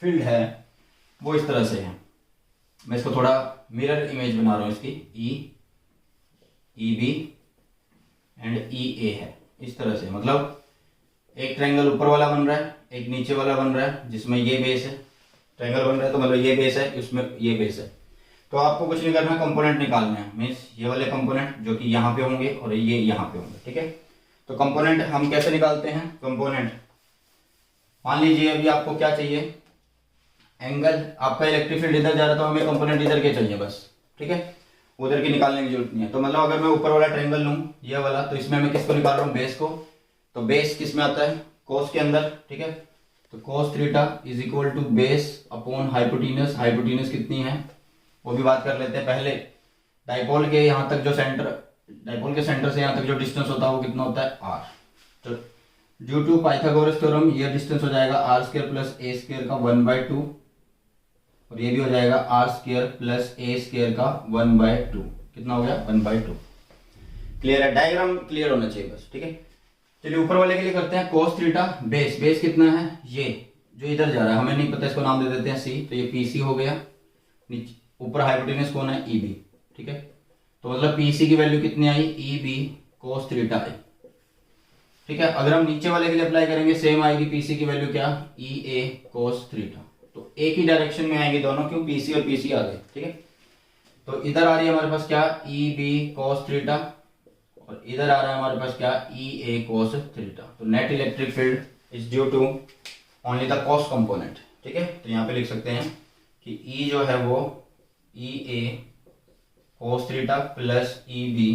फील्ड है वो इस तरह से है। मैं इसको थोड़ा मिरर इमेज बना रहा हूं इसकी, ई बी एंड ई ए है, इस तरह से, मतलब एक ट्रायंगल ऊपर वाला बन रहा है, एक नीचे वाला बन रहा है, जिसमें ये बेस है, ट्रायंगल बन रहा है तो मतलब ये बेस है, इसमें ये बेस है। तो आपको कुछ नहीं करना, कंपोनेंट निकालना है, मीन्स ये वाले कंपोनेंट जो कि यहाँ पे होंगे और ये यहाँ पे होंगे। ठीक है, तो कंपोनेंट हम कैसे निकालते हैं, कंपोनेंट, मान लीजिए अभी आपको क्या चाहिए, एंगल, आपका इलेक्ट्रिक फील्ड इधर जा रहा है तो हमें कंपोनेंट इधर के चाहिए बस। ठीक है, उधर की निकालने की जरूरत नहीं है। तो मतलब अगर मैं ऊपर वाला ट्रायंगल लूं, ये वाला, तो इसमें मैं किसको निकाल रहा हूँ, बेस को, तो बेस किस में आता है, कोस के अंदर। ठीक है, तो cos theta is equal to base upon hypotenuse, hypotenuse कितनी है वो भी बात कर लेते हैं पहले। डाइपोल के यहाँ तक जो सेंटर, डाइपोल के सेंटर से यहाँ तक जो डिस्टेंस होता है वो कितना होता है, आर। तो ड्यू टू पाइथागोरस थ्योरम ये डिस्टेंस हो जाएगा R square plus A square का 1/2, और ये भी हो जाएगा R square plus A square का 1/2, कितना हो गया, 1/2। क्लियर है, डायग्राम क्लियर होना चाहिए बस। ठीक है, चलिए ऊपर वाले के लिए करते हैं कोस थीटा, बेस, बेस कितना है, ये जो इधर जा रहा है, हमें नहीं पता, इसको नाम दे देते हैं सी, तो ये पीसी हो गया, नीचे ऊपर हाइपोटेन्यूस कौन है, ई बी। ठीक है, तो मतलब पीसी की वैल्यू कितनी आई, ई बी कोस थीटा आई। ठीक है, अगर हम नीचे वाले के लिए अप्लाई करेंगे सेम आएगी, पीसी की वैल्यू क्या, ई ए कोस थीटा, तो एक ही डायरेक्शन में आएंगे दोनों, क्यों, पीसी और पीसी आ गए। ठीक है, तो इधर आ रही है हमारे पास क्या, ई बी कोस थीटा, और इधर आ रहा है हमारे पास क्या, ई ए कोस थीटा। तो net electric field is due to only the cos component. ठीक है, तो यहाँ पे लिख सकते हैं कि ई जो है वो E A cos theta plus E B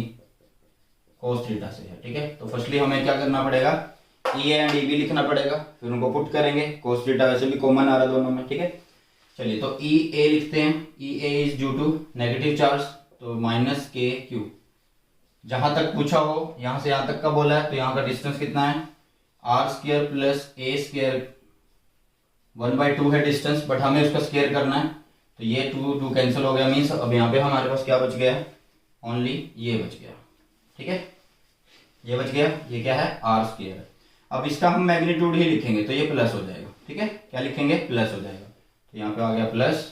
cos theta से है। ठीक है, तो फर्स्टली हमें क्या करना पड़ेगा, ई ए एंड ई बी लिखना पड़ेगा, फिर उनको पुट करेंगे। cos थीटा वैसे भी कॉमन आ रहा दोनों में, ठीक है। चलिए तो ई ए लिखते हैं, E A is due to negative charge, तो माइनस के क्यू। जहां तक पूछा हो, यहां से यहां तक का बोला है, तो यहाँ का डिस्टेंस कितना है, R square plus A square, 1/2 है डिस्टेंस, बट हमें उसका स्क्वायर करना है, तो ये 2 कैंसिल हो गया, मीन्स अब यहाँ पे हमारे पास क्या बच गया है, ओनली ये बच गया, ठीक है, ये बच गया, ये क्या है, आर स्क्वायर। अब इसका हम मैग्नीट्यूड ही लिखेंगे, तो ये प्लस हो जाएगा, ठीक है, क्या लिखेंगे, प्लस हो जाएगा, तो यहाँ पे आ गया plus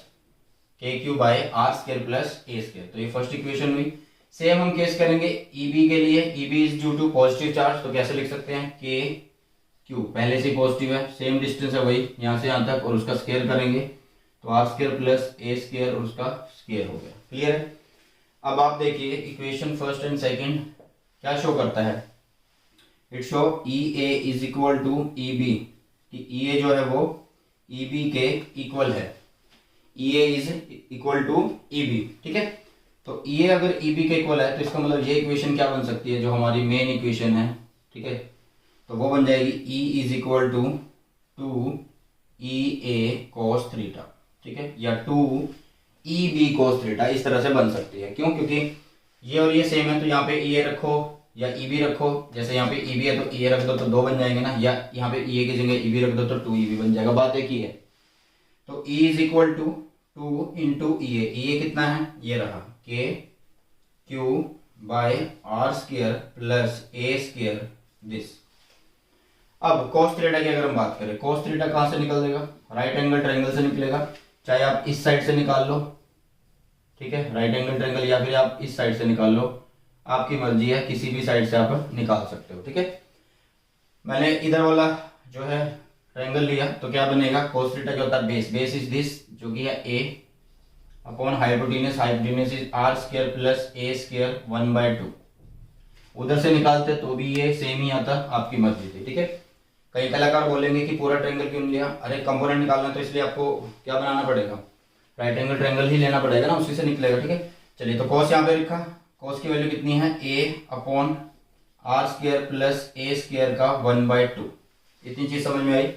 K Q by R square plus A square, तो ये फर्स्ट इक्वेशन हुई। सेम हम केस करेंगे ईबी के लिए, EB is due to positive charge, तो कैसे लिख सकते हैं, के क्यू, पहले से पॉजिटिव है, सेम डिस्टेंस है वही यहाँ से यहाँ तक, और उसका स्क्वायर करेंगे, तो R square plus A square और उसका स्क्वायर हो गया, क्लियर है। अब आप देखिए इक्वेशन फर्स्ट एंड सेकंड क्या शो करता है, it show E A is equal to E B, E A जो है वो ई बी के इक्वल है, E A is equal to E B, ठीक है। तो ई ए अगर ई बी के इक्वल है, तो इसका मतलब ये इक्वेशन क्या बन सकती है, जो हमारी मेन इक्वेशन है, ठीक है, तो वो बन जाएगी E is equal to 2 E A cos theta, ठीक है, या 2 ई बी कॉस थीटा, इस तरह से बन सकती है। क्यों, क्योंकि ये और ये सेम है, तो यहाँ पे ई ए रखो या ई बी रखो, जैसे यहाँ पे ई बी है तो ई ए रख दो तो 2 बन जाएंगे ना, या यहाँ पे ई ए की जगह ई बी रख दो तो 2 ई बी बन जाएगा, बात एक ही है। तो E is equal to 2 into E A कितना है, ये रहा K Q by R square plus A square this. अब cos थीटा की अगर हम बात करें, cos थीटा कहां से निकल देगा, राइट एंगल ट्रायंगल से निकलेगा, चाहे आप इस साइड से निकाल लो, ठीक है, राइट एंगल ट्रायंगल, या फिर आप इस साइड से निकाल लो, आपकी मर्जी है, किसी भी साइड से आप निकाल सकते हो, ठीक है। मैंने इधर वाला जो है ट्रायंगल लिया, तो क्या बनेगा, cos थीटा जो होता है बेस, बेस इज दिस, जो कि है a upon hypotenuse, hypotenuse is R square plus A square 1/2। उधर से निकालते तो भी ये सेम ही आता, आपकी मर्जी थी, ठीक है। कई कलाकार बोलेंगे कि पूरा ट्रायंगल क्यों लिया, अरे कंपोनेंट निकालना तो इसलिए आपको क्या बनाना पड़ेगा, राइट एंगल ट्रायंगल ही लेना पड़ेगा ना, उसी से निकलेगा, ठीक है। चलिए तो cos यहाँ पे लिखा, cos की वैल्यू कितनी है, a upon R square plus A square का 1/2, इतनी चीज समझ में आई।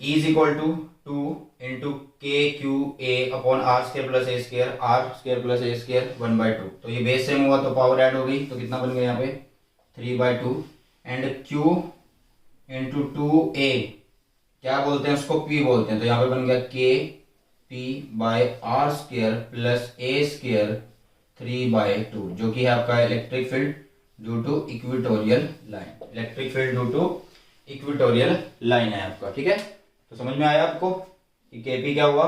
E is equal to 2 into K Q A upon R square plus A square, R square plus A square 1/2, तो ये बेस सेम हुआ तो पावर ऐड हो गई, तो कितना बन गया यहाँ पे 3/2, एंड Q इंटू 2a क्या बोलते हैं उसको, P बोलते हैं, तो यहाँ पे बन गया K P by R square plus A square 3/2, जो कि है आपका electric field due to equatorial line, electric field due to equatorial line है आपका, ठीक है। तो समझ में आया आपको कि केपी क्या हुआ,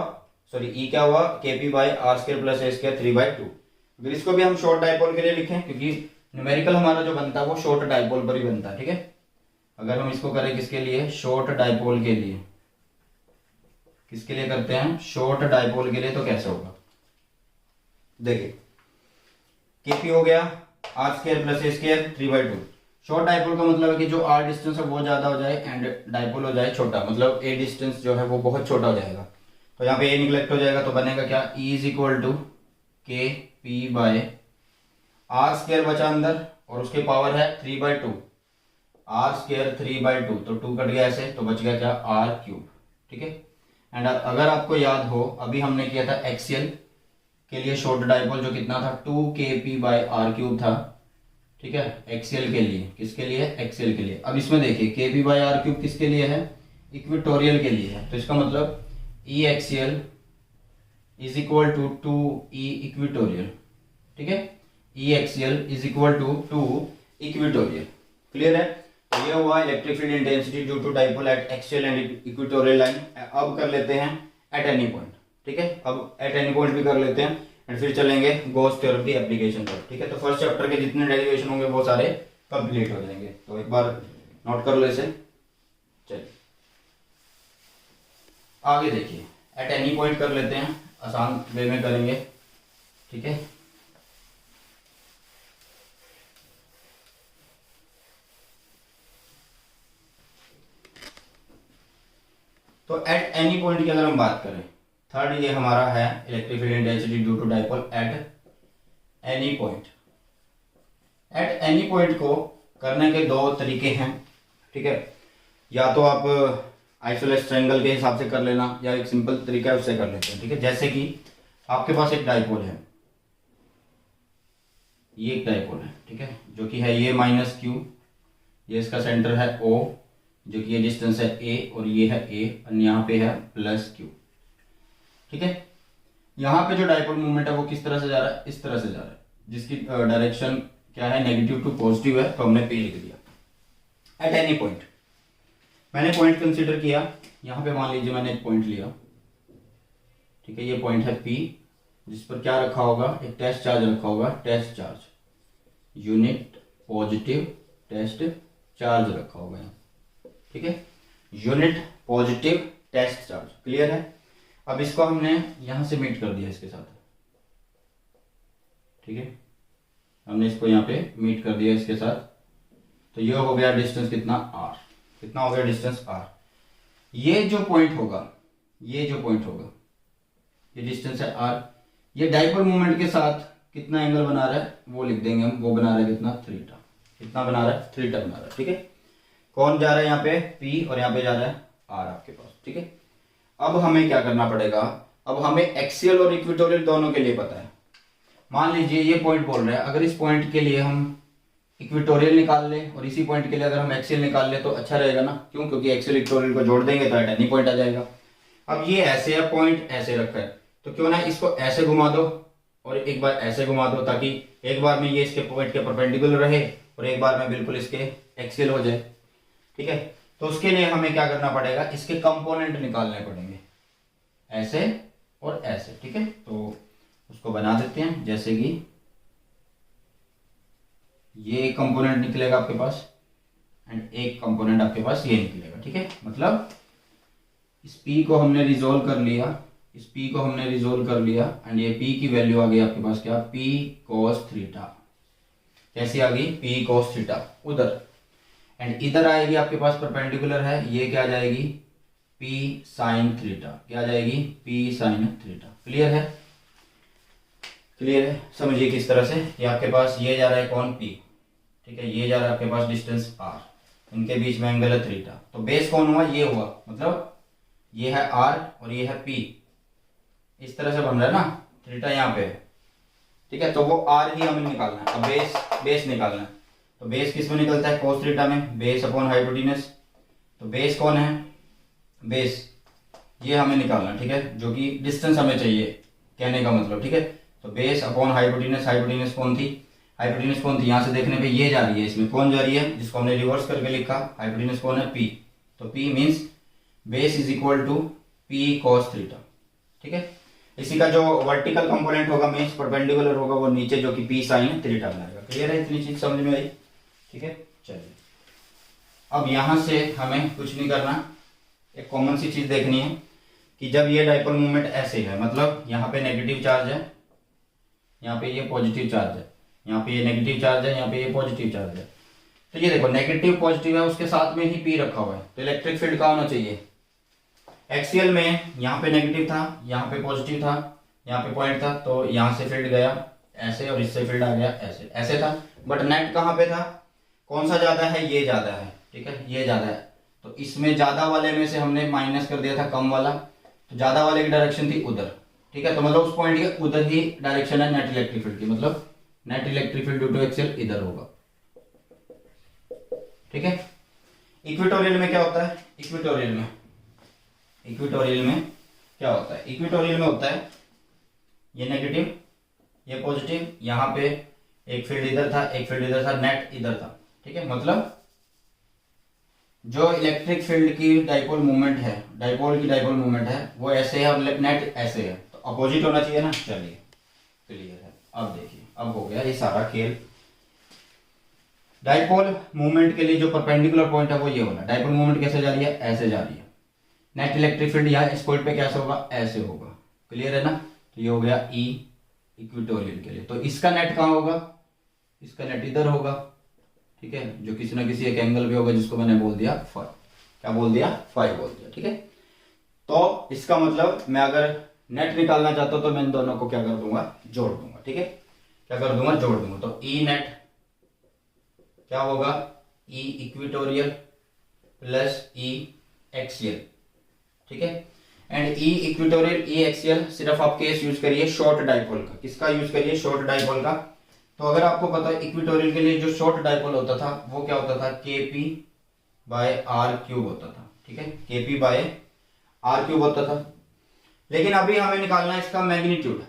सॉरी ई क्या हुआ, KP by R square plus A square 3/2। अगर इसको भी हम शॉर्ट डाइपोल के लिए लिखें, क्योंकि न्यूमेरिकल हमारा जो बनता है वो शॉर्ट डाइपोल पर ही बनता है, ठीक है। अगर हम इसको करें किसके लिए, शॉर्ट डाइपोल के लिए, किसके लिए करते हैं, शॉर्ट डाइपोल के लिए, तो कैसे होगा, देखिए केपी हो गया R square plus A square 3/2। Short dipole का मतलब है कि जो आर डिस्टेंस है वो ज्यादा हो जाए एंड डाइपोल हो जाए छोटा, मतलब ए डिस्टेंस जो है वो बहुत छोटा हो जाएगा, तो यहाँ पे ए निगलेक्ट हो जाएगा, तो बनेगा क्या, ई इज इक्वल टू के पी बाय आर स्क्वायर बचा अंदर और उसके पावर है 3/2, आर स्क्वायर 3/2, तो 2 कट गया ऐसे, तो बच गया क्या, आर क्यूब, ठीक है। एंड अगर आपको याद हो, अभी हमने किया था एक्सियल के लिए शॉर्ट डाइपोल, जो कितना था 2kp बाय आर क्यूब था, ठीक है, एक्सियल के लिए, किसके लिए, एक्सियल के लिए। अब इसमें देखिए kp बाय आर क्यूब किसके लिए है, इक्वेटोरियल के लिए है, तो इसका मतलब E axial is equal to 2e equatorial, ठीक है, E axial is equal to 2 equatorial, clear है। तो ये हुआ electric field intensity due to dipole at axial and equatorial line. अब कर लेते हैं एट एनी पॉइंट, ठीक है, अब एट एनी पॉइंट भी कर लेते हैं एंड फिर चलेंगे गॉस थ्योरम की एप्लीकेशन पर, ठीक है। तो फर्स्ट चैप्टर के जितने डेरिवेशन होंगे वो सारे कंप्लीट हो जाएंगे, तो एक बार नोट कर लो इसे। चलिए आगे देखिए, एट एनी पॉइंट कर लेते हैं, आसान वे में करेंगे, ठीक है। तो एट एनी पॉइंट की अगर हम बात करें, थर्ड ये हमारा है electric field intensity due to dipole at any point. At any point को करने के दो तरीके हैं, ठीक है। या तो आप आइसोलेस ट्रायंगल के हिसाब से कर लेना, या एक सिंपल तरीका है उससे कर लेते हैं, ठीक है। जैसे कि आपके पास एक डाइपोल है, ये एक डाइपोल है, ठीक है, जो कि है ये -q, ये इसका सेंटर है O, जो कि ये डिस्टेंस है a, और ये है a, और यहाँ पे है +q, ठीक है। यहाँ पे जो डाइपोल मूवमेंट है वो किस तरह से जा रहा है, इस तरह से जा रहा है, जिसकी डायरेक्शन क्या है, नेगेटिव टू पॉजिटिव है, तो हमने p लिख दिया। एट एनी पॉइंट, मैंने पॉइंट कंसीडर किया, यहाँ पे मान लीजिए मैंने एक पॉइंट लिया, ठीक है, ये पॉइंट है p, जिस पर क्या रखा होगा, एक टेस्ट चार्ज रखा होगा, test charge, unit positive test charge रखा होगा यहाँ, ठीक है, unit positive test charge, clear है। अब इसको हमने यहां से मीट कर दिया इसके साथ, ठीक है, हमने इसको यहाँ पे मीट कर दिया इसके साथ, तो ये हो गया डिस्टेंस कितना, r, कितना हो गया डिस्टेंस r। ये जो पॉइंट होगा, ये जो पॉइंट होगा, ये डिस्टेंस है r, ये डाइपोल मूवमेंट के साथ कितना एंगल बना रहा है वो लिख देंगे हम, वो बना रहा है कितना, थीटा, कितना बना रहा है, थीटा बना रहा है, ठीक है। कौन जा रहा है यहाँ पे, p, और यहाँ पे जा रहा है r आपके पास, ठीक है। अब हमें क्या करना पड़ेगा, अब हमें एक्सियल और इक्वेटोरियल दोनों के लिए पता है। मान लीजिए ये पॉइंट बोल रहा है, अगर इस पॉइंट के लिए हम इक्वेटोरियल निकाल लें और इसी पॉइंट के लिए अगर हम एक्सियल निकाल लें तो अच्छा रहेगा ना, क्यों, क्योंकि एक्सियल इक्वेटोरियल को जोड़ देंगे तो एट एनी पॉइंट आ जाएगा। अब ये ऐसे है, पॉइंट ऐसे रखा है, तो क्यों ना इसको ऐसे घुमा दो और एक बार ऐसे घुमा दो, ताकि एक बार में ये इसके पॉइंट के परपेंडिकुलर रहे और एक बार में बिल्कुल इसके एक्सियल हो जाए, ठीक है। तो उसके लिए हमें क्या करना पड़ेगा, इसके कंपोनेंट निकालने पड़ेंगे, ऐसे और ऐसे, ठीक है। तो उसको बना देते हैं, जैसे कि ये एक कंपोनेंट निकलेगा आपके पास एंड एक कंपोनेंट आपके पास ये निकलेगा, ठीक है। मतलब इस p को हमने रिजोल्व कर लिया, इस p को हमने रिजोल्व कर लिया एंड ये p की वैल्यू आ गई आपके पास क्या, p cos थीटा, कैसी आ गई, p cos थीटा उधर, एंड इधर आएगी आपके पास परपेंडिकुलर है, ये क्या आ जाएगी, p sin थीटा, क्या आ जाएगी, p sin थीटा, क्लियर है, क्लियर है। समझिए किस तरह से, ये आपके पास ये जा रहा है कौन, p, ठीक है, ये जा रहा है आपके पास डिस्टेंस r, इनके बीच में एंगल है थीटा, तो बेस कौन हुआ, ये हुआ, मतलब ये है r और ये है p, इस तरह से बन रहा है ना, थीटा यहाँ पे, ठीक है। तो वो r ही हमें निकालना है, अब बेस निकालना है, तो बेस किस में निकलता है, cos थीटा में, बेस अपॉन हाइपोटेनस, तो बेस कौन है, बेस ये हमें निकालना है, ठीक है, जो कि डिस्टेंस हमें चाहिए, कहने का मतलब, ठीक है। तो बेस अपॉन हाइपोटेनस, हाइपोटेनस कौन थी, हाइपोटेनस कौन थी, यहाँ से देखने पे ये जा रही है, इसमें कौन जा रही है, जिसको हमने रिवर्स करके लिखा, हाइपोटेनस कौन है, p, तो p means base is equal to p cos theta, ठीक है। इसी का जो वर्टिकल कंपोनेंट होगा मीन्स परपेंडिकुलर होगा वो नीचे, जो कि p sin थीटा बनाएगा, क्लियर है, इतनी चीज समझ में आई, ठीक है। चलिए अब यहां से हमें कुछ नहीं करना, एक कॉमन सी चीज देखनी है कि जब ये डाइपोल मूवमेंट ऐसे है, मतलब यहाँ पे नेगेटिव चार्ज है, यहाँ पे ये पॉजिटिव चार्ज है, यहाँ पे ये नेगेटिव चार्ज है, यहाँ पे ये पॉजिटिव चार्ज है, तो ये देखो नेगेटिव पॉजिटिव है, उसके साथ में ही p रखा हुआ है, तो इलेक्ट्रिक फील्ड का होना चाहिए, एक्सियल में यहाँ पे नेगेटिव था, यहाँ पे पॉजिटिव था, यहाँ पे पॉइंट था, तो यहाँ से फील्ड गया ऐसे और इससे फील्ड आ गया ऐसे, ऐसे था, बट नेट कहाँ पे था, कौन सा ज्यादा है, ये ज्यादा है, ठीक है, ये ज्यादा है, तो इसमें ज्यादा वाले में से हमने माइनस कर दिया था कम वाला, तो ज्यादा वाले की डायरेक्शन थी उधर, ठीक है, तो मतलब उस पॉइंट के उधर ही डायरेक्शन है नेट इलेक्ट्रिक फील्ड की, मतलब net electric field due to axial इधर होगा, ठीक है। इक्वेटोरियल में क्या होता है, इक्वेटोरियल में क्या होता है, इक्वेटोरियल में होता है ये नेगेटिव ये पॉजिटिव, यहाँ पे एक फील्ड इधर था एक फील्ड इधर था, नेट इधर था, ठीक है। मतलब जो इलेक्ट्रिक फील्ड की डाइपोल मूवमेंट है, डाइपोल की डाइपोल मूवमेंट है वो ऐसे है, मतलब नेट ऐसे है, तो अपोजिट होना चाहिए ना। चलिए क्लियर है, अब देखिए अब हो गया ये सारा खेल। डाइपोल मूवमेंट के लिए जो परपेंडिकुलर पॉइंट है वो ये होना, डाइपोल मूवमेंट कैसे जा रही है, ऐसे जा रही है, नेट इलेक्ट्रिक फील्ड यहाँ इस पॉइंट पे कैसे होगा, ऐसे होगा, क्लियर है ना। तो ये हो गया ई इक्वेटोरियल के लिए, तो इसका नेट कहाँ होगा, इसका नेट इधर होगा, ठीक है, जो किसी ना किसी एक एंगल पे होगा, जिसको मैंने बोल दिया फाई, क्या बोल दिया, फाई बोल दिया, ठीक है। तो इसका मतलब मैं अगर नेट निकालना चाहता हूं तो मैं इन दोनों को क्या कर दूंगा, जोड़ दूंगा, ठीक है, क्या कर दूंगा, जोड़ दूंगा, तो ई नेट क्या होगा, ई इक्वेटोरियल प्लस ई एक्सियल, ठीक है। And E equatorial, E axial सिर्फ आप केस यूज करिए शॉर्ट डाइपोल का। किसका यूज करिए? शॉर्ट डाइपोल का। तो अगर आपको पता है इक्वेटोरियल के लिए जो शॉर्ट डाइपोल होता था वो क्या होता था? KP बाय आर क्यूब होता था, ठीक है। KP बाय आर क्यूब होता था। लेकिन अभी हमें निकालना है इसका मैग्नीट्यूड।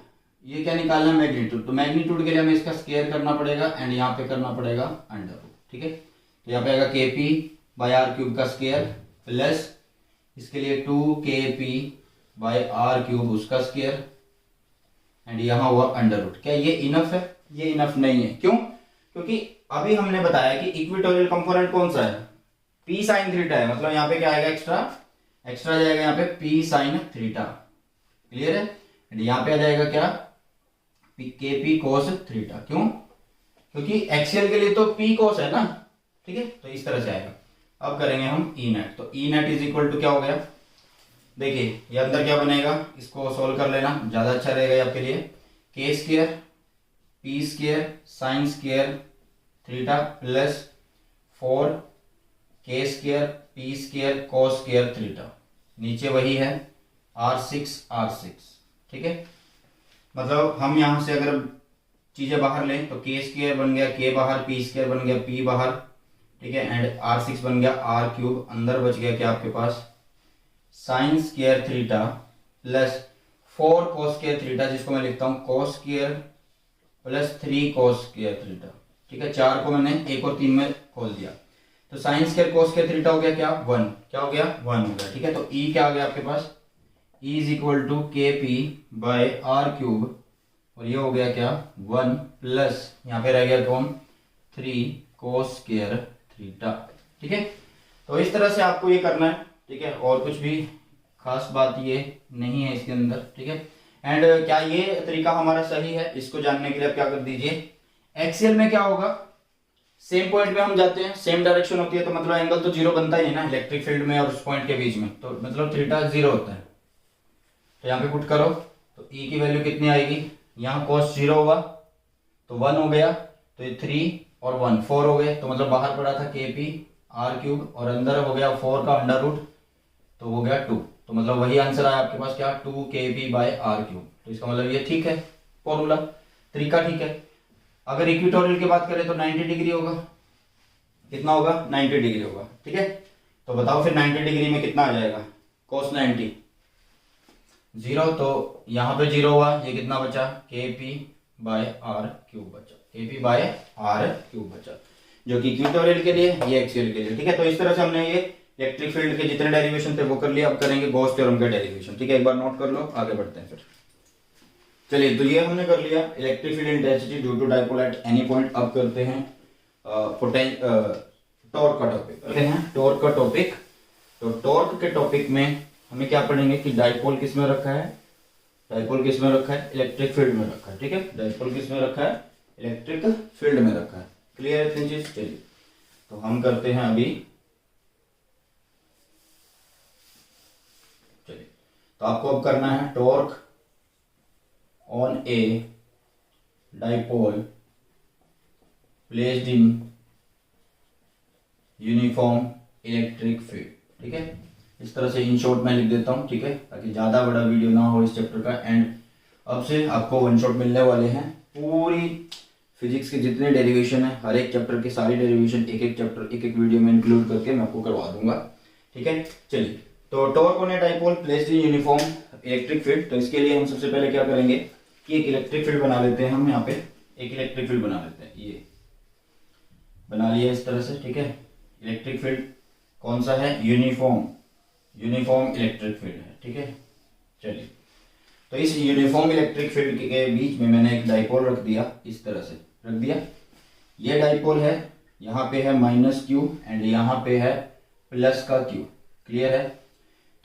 ये क्या निकालना है? मैग्नीट्यूड। तो मैग्नीट्यूड के लिए हमें इसका स्क्वायर करना पड़ेगा एंड यहाँ पे करना पड़ेगा अंडर रूट, ठीक है। तो यहाँ पे आएगा KP बाय आर क्यूब का स्क्वायर प्लस इसके लिए 2KP बाय आर क्यूब उसका स्क्वायर एंड यहाँ हुआ अंडर रूट। क्या ये इनफ है? ये इनफ नहीं है। क्यों? क्योंकि अभी हमने बताया कि इक्वेटोरियल कंपोनेंट कौन सा है? P साइन थीटा है। मतलब यहाँ पे क्या आएगा? एक्स्ट्रा जाएगा यहाँ पे P साइन थीटा। क्लियर है? एंड यहाँ पे आ जाएगा क्या? KP cos theta. क्यों? क्योंकि एक्सियल के लिए तो P कोस है ना, ठीक है। तो इस तरह से आएगा। अब करेंगे हम ई नेट। तो ई नेट इज इक्वल टू क्या हो गया? देखिए ये अंदर क्या बनेगा, इसको सोल्व कर लेना ज्यादा अच्छा रहेगा आपके लिए। के square P square sine square theta plus 4 के स्क्वायर पी स्क्वायर कोस स्क्वायर थीटा। नीचे वही है R6, ठीक है। मतलब हम यहां से अगर चीजें बाहर लें तो के स्क्वायर बन गया के बाहर, पी स्क्वायर बन गया पी बाहर, ठीक है। एंड R6 बन गया आर क्यूब। अंदर बच गया क्या आपके पास? Sine square theta plus 4 cos square theta, जिसको मैं लिखता हूं cos square plus 3 cos square theta, ठीक है। 4 को मैंने 1 और 3 में खोल दिया। तो साइन स्क्वायर कोस स्क्वायर थीटा हो गया क्या? 1। क्या हो गया? 1 हो गया, ठीक है। तो ई क्या आ गया आपके पास? E is equal to KP by R cube और ये हो गया क्या? 1 प्लस यहाँ पे रह गया कौन? 3 कोस स्क्वायर थीटा, ठीक है। तो इस तरह से आपको ये करना है, ठीक है। और कुछ भी खास बात ये नहीं है इसके अंदर, ठीक है। एंड क्या ये तरीका हमारा सही है? इसको जानने के लिए आप क्या कर दीजिए, एक्सियल में क्या होगा, सेम पॉइंट पे हम जाते हैं, सेम डायरेक्शन होती है, तो मतलब एंगल तो जीरो बनता ही है ना इलेक्ट्रिक फील्ड में और उस पॉइंट के बीच में, तो मतलब थीटा 0 होता है। तो यहाँ पे पुट करो तो ई की वैल्यू कितनी आएगी? यहाँ cos 0 हुआ तो 1 हो गया, तो ये 3 और 1 4 हो गए, तो मतलब बाहर पड़ा था KP आर क्यूब और अंदर हो गया 4 का अंडर रूट, तो हो गया 2। तो मतलब वही आंसर आया आपके पास क्या? 2KP bye R cube. तो इसका मतलब ये ठीक है, फॉर्मूला तरीका ठीक है। अगर इक्वेटोरियल की बात करें तो 90 डिग्री होगा। कितना होगा? 90 डिग्री होगा, ठीक है। तो बताओ फिर 90 डिग्री में कितना आ जाएगा? cos 90 0, तो यहाँ पे 0 हुआ, ये कितना बचा? KP बाय आर क्यूब बचा, KP बाय आर क्यूब बचा, जो कि इक्वेटोरियल के लिए, ये एक्सियल के लिए, ठीक है। तो इस तरह से हमने ये इलेक्ट्रिक फील्ड के जितने डेरिवेशन थे वो कर लिया। अब करेंगे गॉस थ्योरम के डेरिवेशन, ठीक है। एक बार नोट कर लो, आगे बढ़ते हैं फिर। चलिए, तो ये हमने कर लिया electric field intensity due to dipole at any point. अब करते हैं टॉर्क का टॉपिक करते हैं, टॉर्क का टॉपिक। तो टॉर्क के टॉपिक में हमें क्या पढ़ेंगे कि डाइपोल किस में रखा है? डाइपोल किस में रखा है? इलेक्ट्रिक फील्ड में रखा है, ठीक है। डाइपोल किस में रखा है? इलेक्ट्रिक फील्ड में रखा है। क्लियर है इतनी चीज? चलिए, तो हम करते हैं अभी, चलिए, तो आपको अब करना है torque on a dipole placed in uniform electric field, ठीक है। इस तरह से इन शॉर्ट में लिख देता हूं, ठीक है, ताकि ज्यादा बड़ा वीडियो ना हो इस चैप्टर का। एंड अब से आपको वन शॉट मिलने वाले हैं। पूरी फिजिक्स के जितने डेरिवेशन है, हर एक चैप्टर के सारी डेरिवेशन एक एक चैप्टर एक एक वीडियो में इंक्लूड करके मैं आपको करवा दूंगा, ठीक है। चलिए, तो torque on a dipole placed in uniform electric field. तो इसके लिए हम सबसे पहले क्या करेंगे कि एक इलेक्ट्रिक फील्ड बना लेते हैं। हम यहाँ पे एक इलेक्ट्रिक फील्ड बना लेते हैं, ये बना लिया इस तरह से, ठीक है। इलेक्ट्रिक फील्ड कौन सा है? यूनिफॉर्म इलेक्ट्रिक फील्ड है, ठीक है। चलिए, तो इस यूनिफॉर्म इलेक्ट्रिक फील्ड के बीच में मैंने एक डाइपोल रख दिया, इस तरह से रख दिया। ये डाइपोल है, यहाँ पे है -q एंड यहाँ पे है +q। क्लियर है?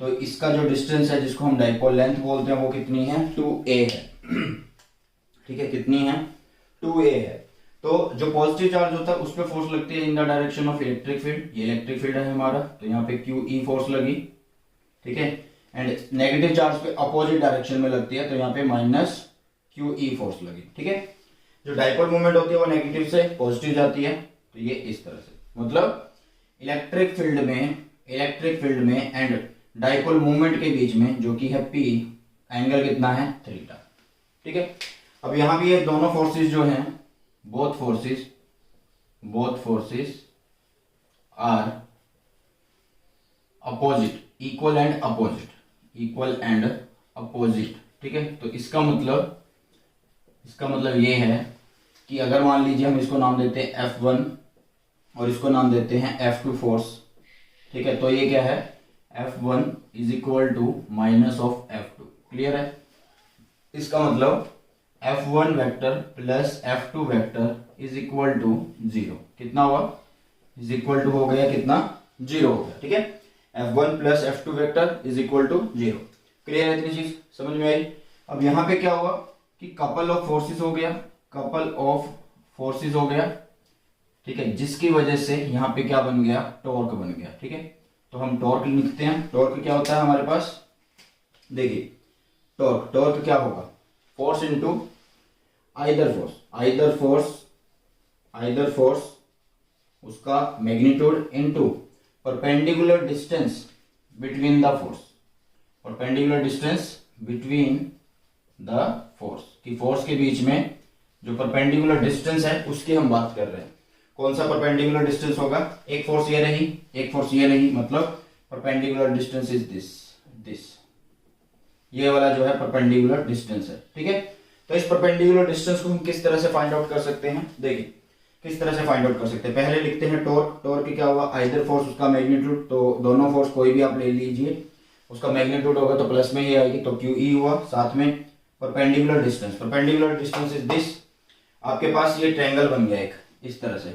तो इसका जो डिस्टेंस है, जिसको हम डाइपोल लेंथ बोलते हैं, वो कितनी है? 2a है, ठीक है। कितनी है? 2a है। तो जो पॉजिटिव चार्ज होता है उस पर फोर्स लगती है in the direction of electric field. ये इलेक्ट्रिक फील्ड है हमारा, तो यहाँ पे QE फोर्स लगी, ठीक है। एंड नेगेटिव चार्ज पे अपोजिट डायरेक्शन में लगती है, तो यहाँ पे -QE फोर्स लगी, ठीक है। जो डाइपोल मूवमेंट होती है वो नेगेटिव से पॉजिटिव जाती है, तो ये इस तरह से। मतलब इलेक्ट्रिक फील्ड में इलेक्ट्रिक फील्ड में एंड डाइपोल मूवमेंट के बीच में जो कि है P, एंगल कितना है थीटा। ठीक है, अब यहां भी ये दोनों फोर्सेस जो हैं, both forces are opposite, equal and opposite. ठीक है, तो इसका मतलब ये है कि अगर मान लीजिए हम इसको नाम देते हैं F1 और इसको नाम देते हैं F2 फोर्स। ठीक है, तो ये क्या है, F1 is equal to minus of F2। Clear है, इसका मतलब F1 vector plus F2 vector is equal to 0। कितना हुआ, इज इक्वल टू हो गया कितना, 0 हो गया। ठीक है, F1 plus F2 vector is equal to 0। Clear है, इतनी चीज समझ में आई। अब यहां पे क्या हुआ कि कपल ऑफ फोर्सेस हो गया, ठीक है, जिसकी वजह से यहां पे क्या बन गया, टॉर्क बन गया। ठीक है, तो हम टॉर्क लिखते हैं। टॉर्क क्या होता है हमारे पास, देखिए टॉर्क क्या होगा, फोर्स इनटू आइदर फोर्स उसका magnitude into perpendicular distance between the force, कि फोर्स के बीच में जो परपेंडिकुलर डिस्टेंस है उसकी हम बात कर रहे हैं। कौन सा परपेंडिकुलर डिस्टेंस होगा, एक फोर्स ये रही, मतलब परपेंडिकुलर डिस्टेंस इज दिस, ये वाला जो है परपेंडिकुलर डिस्टेंस है। ठीक है, तो इस परपेंडिकुलर डिस्टेंस को हम किस तरह से फाइंड आउट कर सकते हैं, देखिए किस तरह से फाइंड आउट कर सकते हैं। पहले लिखते हैं टॉर्क क्या हुआ, आइदर फोर्स उसका मैग्नीट्यूड, तो दोनों फोर्स कोई भी आप ले लीजिए, उसका मैग्नीट्यूड होगा तो प्लस में ही आएगी, तो QE हुआ, साथ में परपेंडिकुलर डिस्टेंस इज दिस। आपके पास ये ट्रायंगल बन गया एक इस तरह से,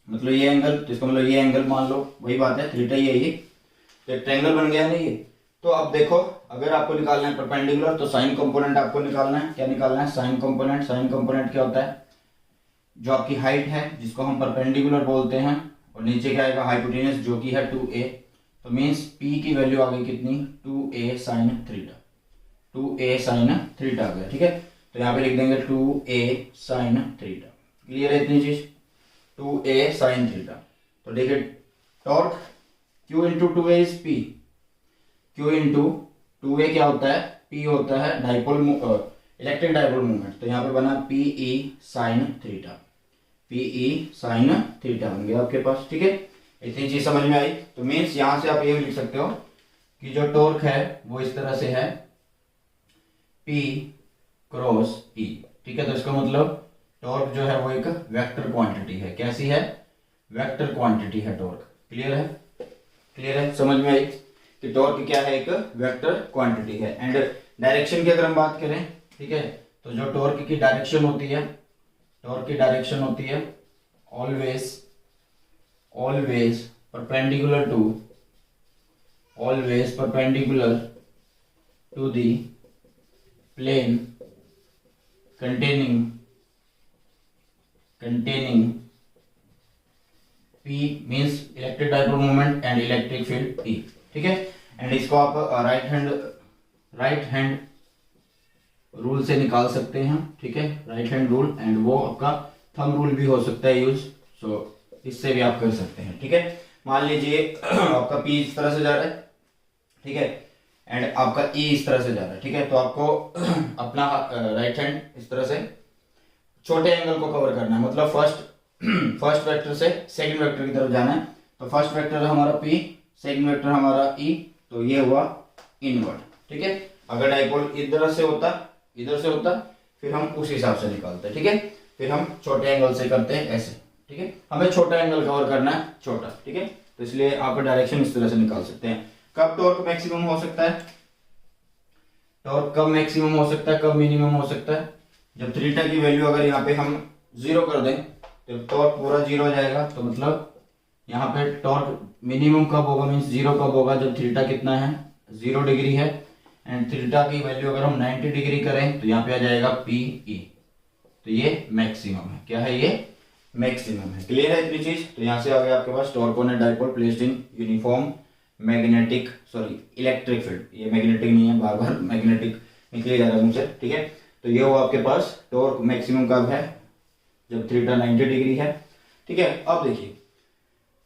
मतलब ये एंगल, तो इसका मतलब ये एंगल मान लो, वही बात है, थीटा ही है ये, तो एक ट्रायंगल बन गया नहीं ये। तो अब देखो, अगर आपको निकालना है परपेंडिकुलर तो साइन कंपोनेंट आपको निकालना है। क्या निकालना है, साइन कंपोनेंट क्या होता है, जो आपकी हाइट है जिसको हम परपेंडिकुलर बोलते हैं, और नीचे क्या आएगा, हाइपोटेनस जो कि है 2a, तो मीन्स P की वैल्यू आ गई कितनी, 2a sin थीटा आ गया। ठीक है, तो यहाँ पे लिख देंगे 2a sin थीटा। क्लियर है इतनी चीज, 2a sin थीटा। तो देखिए torque Q into 2a is P, Q into 2a क्या होता है, P होता है इलेक्ट्रिक डाइपोल मूवमेंट, तो यहाँ पे बना PE sin थीटा बन गया आपके पास। ठीक है, इतनी चीज समझ में आई। तो मीन्स यहां से आप ये लिख सकते हो कि जो टॉर्क है वो इस तरह से है P क्रॉस E। ठीक है, तो इसका मतलब टॉर्क जो है वो एक वेक्टर क्वांटिटी है। कैसी है, वेक्टर क्वांटिटी है टॉर्क। क्लियर है, समझ में आई कि टॉर्क क्या है, एक वेक्टर क्वांटिटी है। एंड डायरेक्शन की अगर हम बात करें, ठीक है, तो जो टॉर्क की डायरेक्शन होती है always perpendicular to the plane containing P means electric dipole moment and electric field E। ठीक है, एंड इसको आप राइट हैंड रूल से निकाल सकते हैं। ठीक है, राइट हैंड रूल, एंड वो आपका थंब रूल भी हो सकता है यूज, सो इससे भी आप कर सकते हैं। ठीक है, मान लीजिए आपका P इस तरह से जा रहा है, ठीक है, एंड आपका E इस तरह से जा रहा है। ठीक है, तो आपको अपना राइट हैंड इस तरह से छोटे एंगल को कवर करना है, मतलब फर्स्ट वेक्टर से सेकंड वेक्टर की तरफ जाना है। तो फर्स्ट वेक्टर हमारा P, सेकंड वेक्टर हमारा E, तो ये हुआ इनवर्ड। ठीक है, अगर डाइपोल इधर से होता फिर हम उस हिसाब से निकालते हैं। ठीक है, फिर हम छोटे एंगल से करते हैं ऐसे। ठीक है, हमें छोटा एंगल कवर करना है, छोटा। ठीक है, तो इसलिए आप डायरेक्शन इस तरह से निकाल सकते हैं। कब टॉर्क मैक्सिमम हो सकता है, कब मिनिमम हो सकता है, जब थीटा की वैल्यू अगर यहाँ पे हम 0 कर दें तो टॉर्क पूरा 0 हो जाएगा। तो मतलब यहाँ पे टॉर्क मिनिमम कब होगा, मीन्स 0 कब होगा, जब थीटा कितना है, 0 डिग्री है, एंड थीटा की वैल्यू अगर हम 90 डिग्री करें तो यहाँ पे आ जाएगा PE, तो ये मैक्सिमम है। क्या है, ये मैक्सिमम है। क्लियर है इतनी चीज। तो यहाँ से आ गया आपके पास torque on a dipole placed in uniform electric field. ये मैग्नेटिक नहीं है, बार बार मैग्नेटिक निकले जा रहा है मुझसे। ठीक है, तो ये हुआ आपके पास टॉर्क मैक्सिमम कब है, जब थीटा 90 डिग्री है। ठीक है, अब देखिए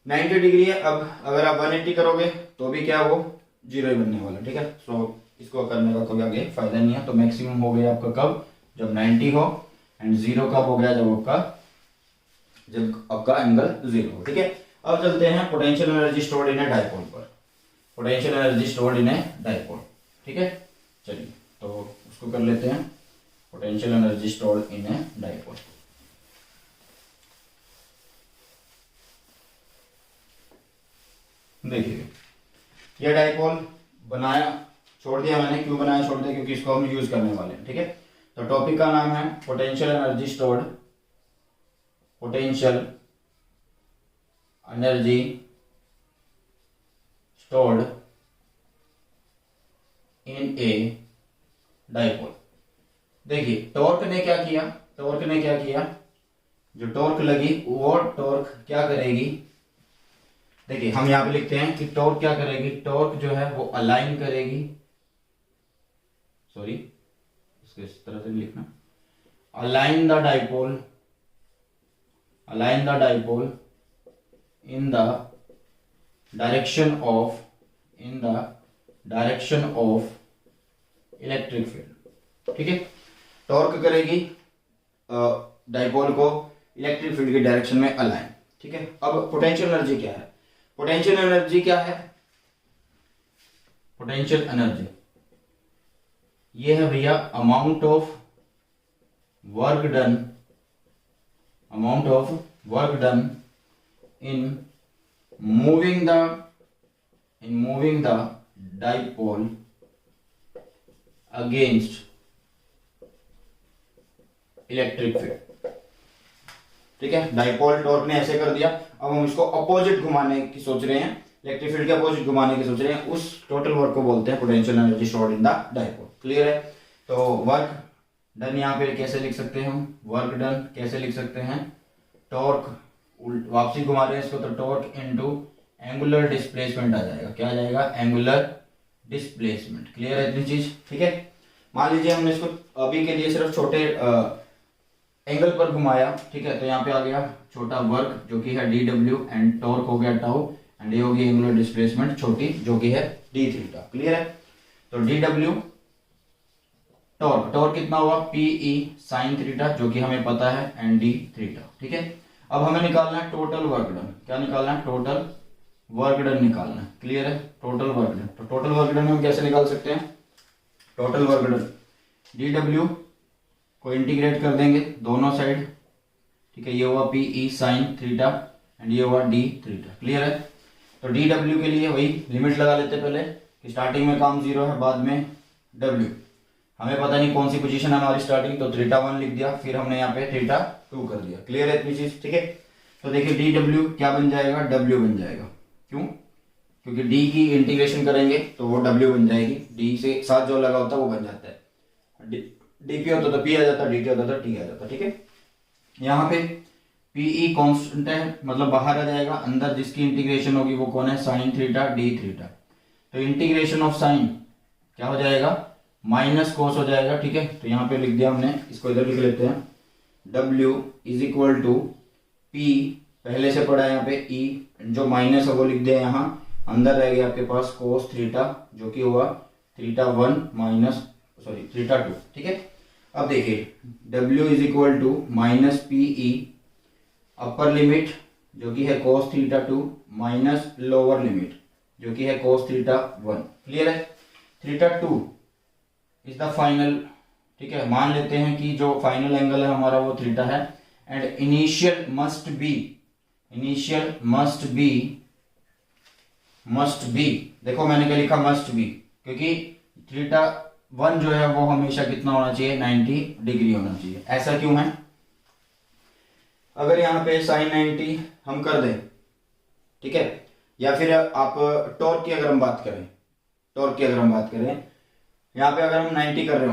90 डिग्री है। अब अगर आप 180 करोगे तो भी क्या वो 0 ही बनने वाला, ठीक है। सो इसको करने का कोई आगे फायदा नहीं है। तो मैक्सिमम हो गया आपका कब, जब 90 हो, एंड 0 कब हो गया, जब आपका एंगल 0 हो, ठीक है। अब चलते हैं potential energy stored in a dipole पर। Potential energy stored in a dipole, ठीक है। चलिए तो उसको कर लेते हैं, potential energy stored in a dipole. देखिए ये डाइपोल बनाया छोड़ दिया मैंने, क्यों बनाया छोड़ दिया, क्योंकि इसको हम यूज करने वाले हैं, ठीक है। तो टॉपिक का नाम है potential energy stored, potential energy stored in a dipole. देखिए टॉर्क ने क्या किया, जो टॉर्क लगी वो टॉर्क क्या करेगी, देखिए हम यहां पे लिखते हैं कि टॉर्क क्या करेगी, टॉर्क जो है वो अलाइन करेगी, सॉरी इसको इस तरह से लिखना, align the dipole in the direction of electric field, ठीक है। टॉर्क करेगी डाइपोल को इलेक्ट्रिक फील्ड की डायरेक्शन में अलाइन, ठीक है। अब पोटेंशियल एनर्जी क्या है, पोटेंशियल एनर्जी ये है भैया amount of work done in moving the dipole against electric field, ठीक है। डाइपोल टॉर्क ने ऐसे कर दिया, अब हम इसको अपोजिट घुमाने की सोच रहे हैं, इलेक्ट्रिक फील्ड के अपोजिट घुमाने की सोच रहे हैं, उस टोटल वर्क को बोलते हैं potential energy stored in the dipole. Clear है। तो वर्क डन यहाँ पे कैसे लिख सकते हैं हम, वर्क डन कैसे लिख सकते हैं, टॉर्क वापसी घुमा रहे हैं इसको, तो टॉर्क इनटू एंगुलर डिस्प्लेसमेंट आ जाएगा, क्या आ जाएगा, एंगुलर डिस्प्लेसमेंट। क्लियर है इतनी चीज, ठीक है। मान लीजिए हमने इसको अभी के लिए सिर्फ छोटे एंगल पर घुमाया, ठीक है, तो यहाँ पे आ गया छोटा वर्क जो कि है dw एंड टॉर्क हो गया टाउ, एंड ये होगी एंगुलर डिस्प्लेसमेंट छोटी जो कि है d थीटा। क्लियर है। तो dw टॉर्क कितना हुआ, pe sin थीटा जो कि हमें पता है, एंड d थीटा, ठीक है। अब हमें निकालना है टोटल वर्क डन, क्या निकालना है, टोटल वर्क डन निकालना है। क्लियर है। टोटल वर्क डन, तो टोटल वर्क डन हम कैसे निकाल सकते हैं, टोटल वर्क डन dw को इंटीग्रेट कर देंगे दोनों साइड, ठीक है, ये हुआ pe sin थीटा एंड ये हुआ d थीटा। क्लियर है। तो dw के लिए वही लिमिट लगा लेते पहले कि स्टार्टिंग में काम 0 है, बाद में w, हमें पता नहीं कौन सी पोजीशन है हमारी स्टार्टिंग, तो थीटा 1 लिख दिया, फिर हमने यहाँ पे थीटा 2 कर दिया। क्लियर है इतनी चीज, ठीक है। तो देखिए dw क्या बन जाएगा, w बन जाएगा, क्यों, क्योंकि d की इंटीग्रेशन करेंगे तो वो w बन जाएगी, d से साथ जो लगा होता है वो बन जाता है, dp होता तो p आ जाता, dt होता तो t आ जाता, ठीक है। यहाँ पे pe कांस्टेंट है, मतलब बाहर आ जाएगा, अंदर जिसकी इंटीग्रेशन होगी वो कौन है, साइन थीटा d थीटा। तो इंटीग्रेशन ऑफ साइन क्या हो जाएगा, माइनस कोस हो जाएगा, ठीक है। तो यहाँ पे लिख दिया हमने, इसको इधर लिख लेते हैं, w is equal to p, पहले से पढ़ा है यहाँ पे e, जो माइनस है वो लिख दिया यहाँ, अंदर रह गया आपके पास कोस थीटा जो कि हुआ थीटा 1 माइनस थीटा 2, ठीक है। अब देखिए w is equal to minus pe, upper limit जो कि है cos theta 2 minus lower limit जो कि है कोस थीटा 1। क्लियर है। थीटा 2 इज द फाइनल, ठीक है, मान लेते हैं कि जो फाइनल एंगल है हमारा वो थीटा है, एंड इनिशियल मस्ट बी, देखो मैंने क्या लिखा, मस्ट बी, क्योंकि थीटा 1 जो है वो हमेशा कितना होना चाहिए, 90 डिग्री होना चाहिए। ऐसा क्यों है, अगर यहाँ पे साइन 90 हम कर दें, ठीक है, या फिर आप टॉर्क की अगर हम बात करें, यहाँ पे अगर हम 90 कर रहे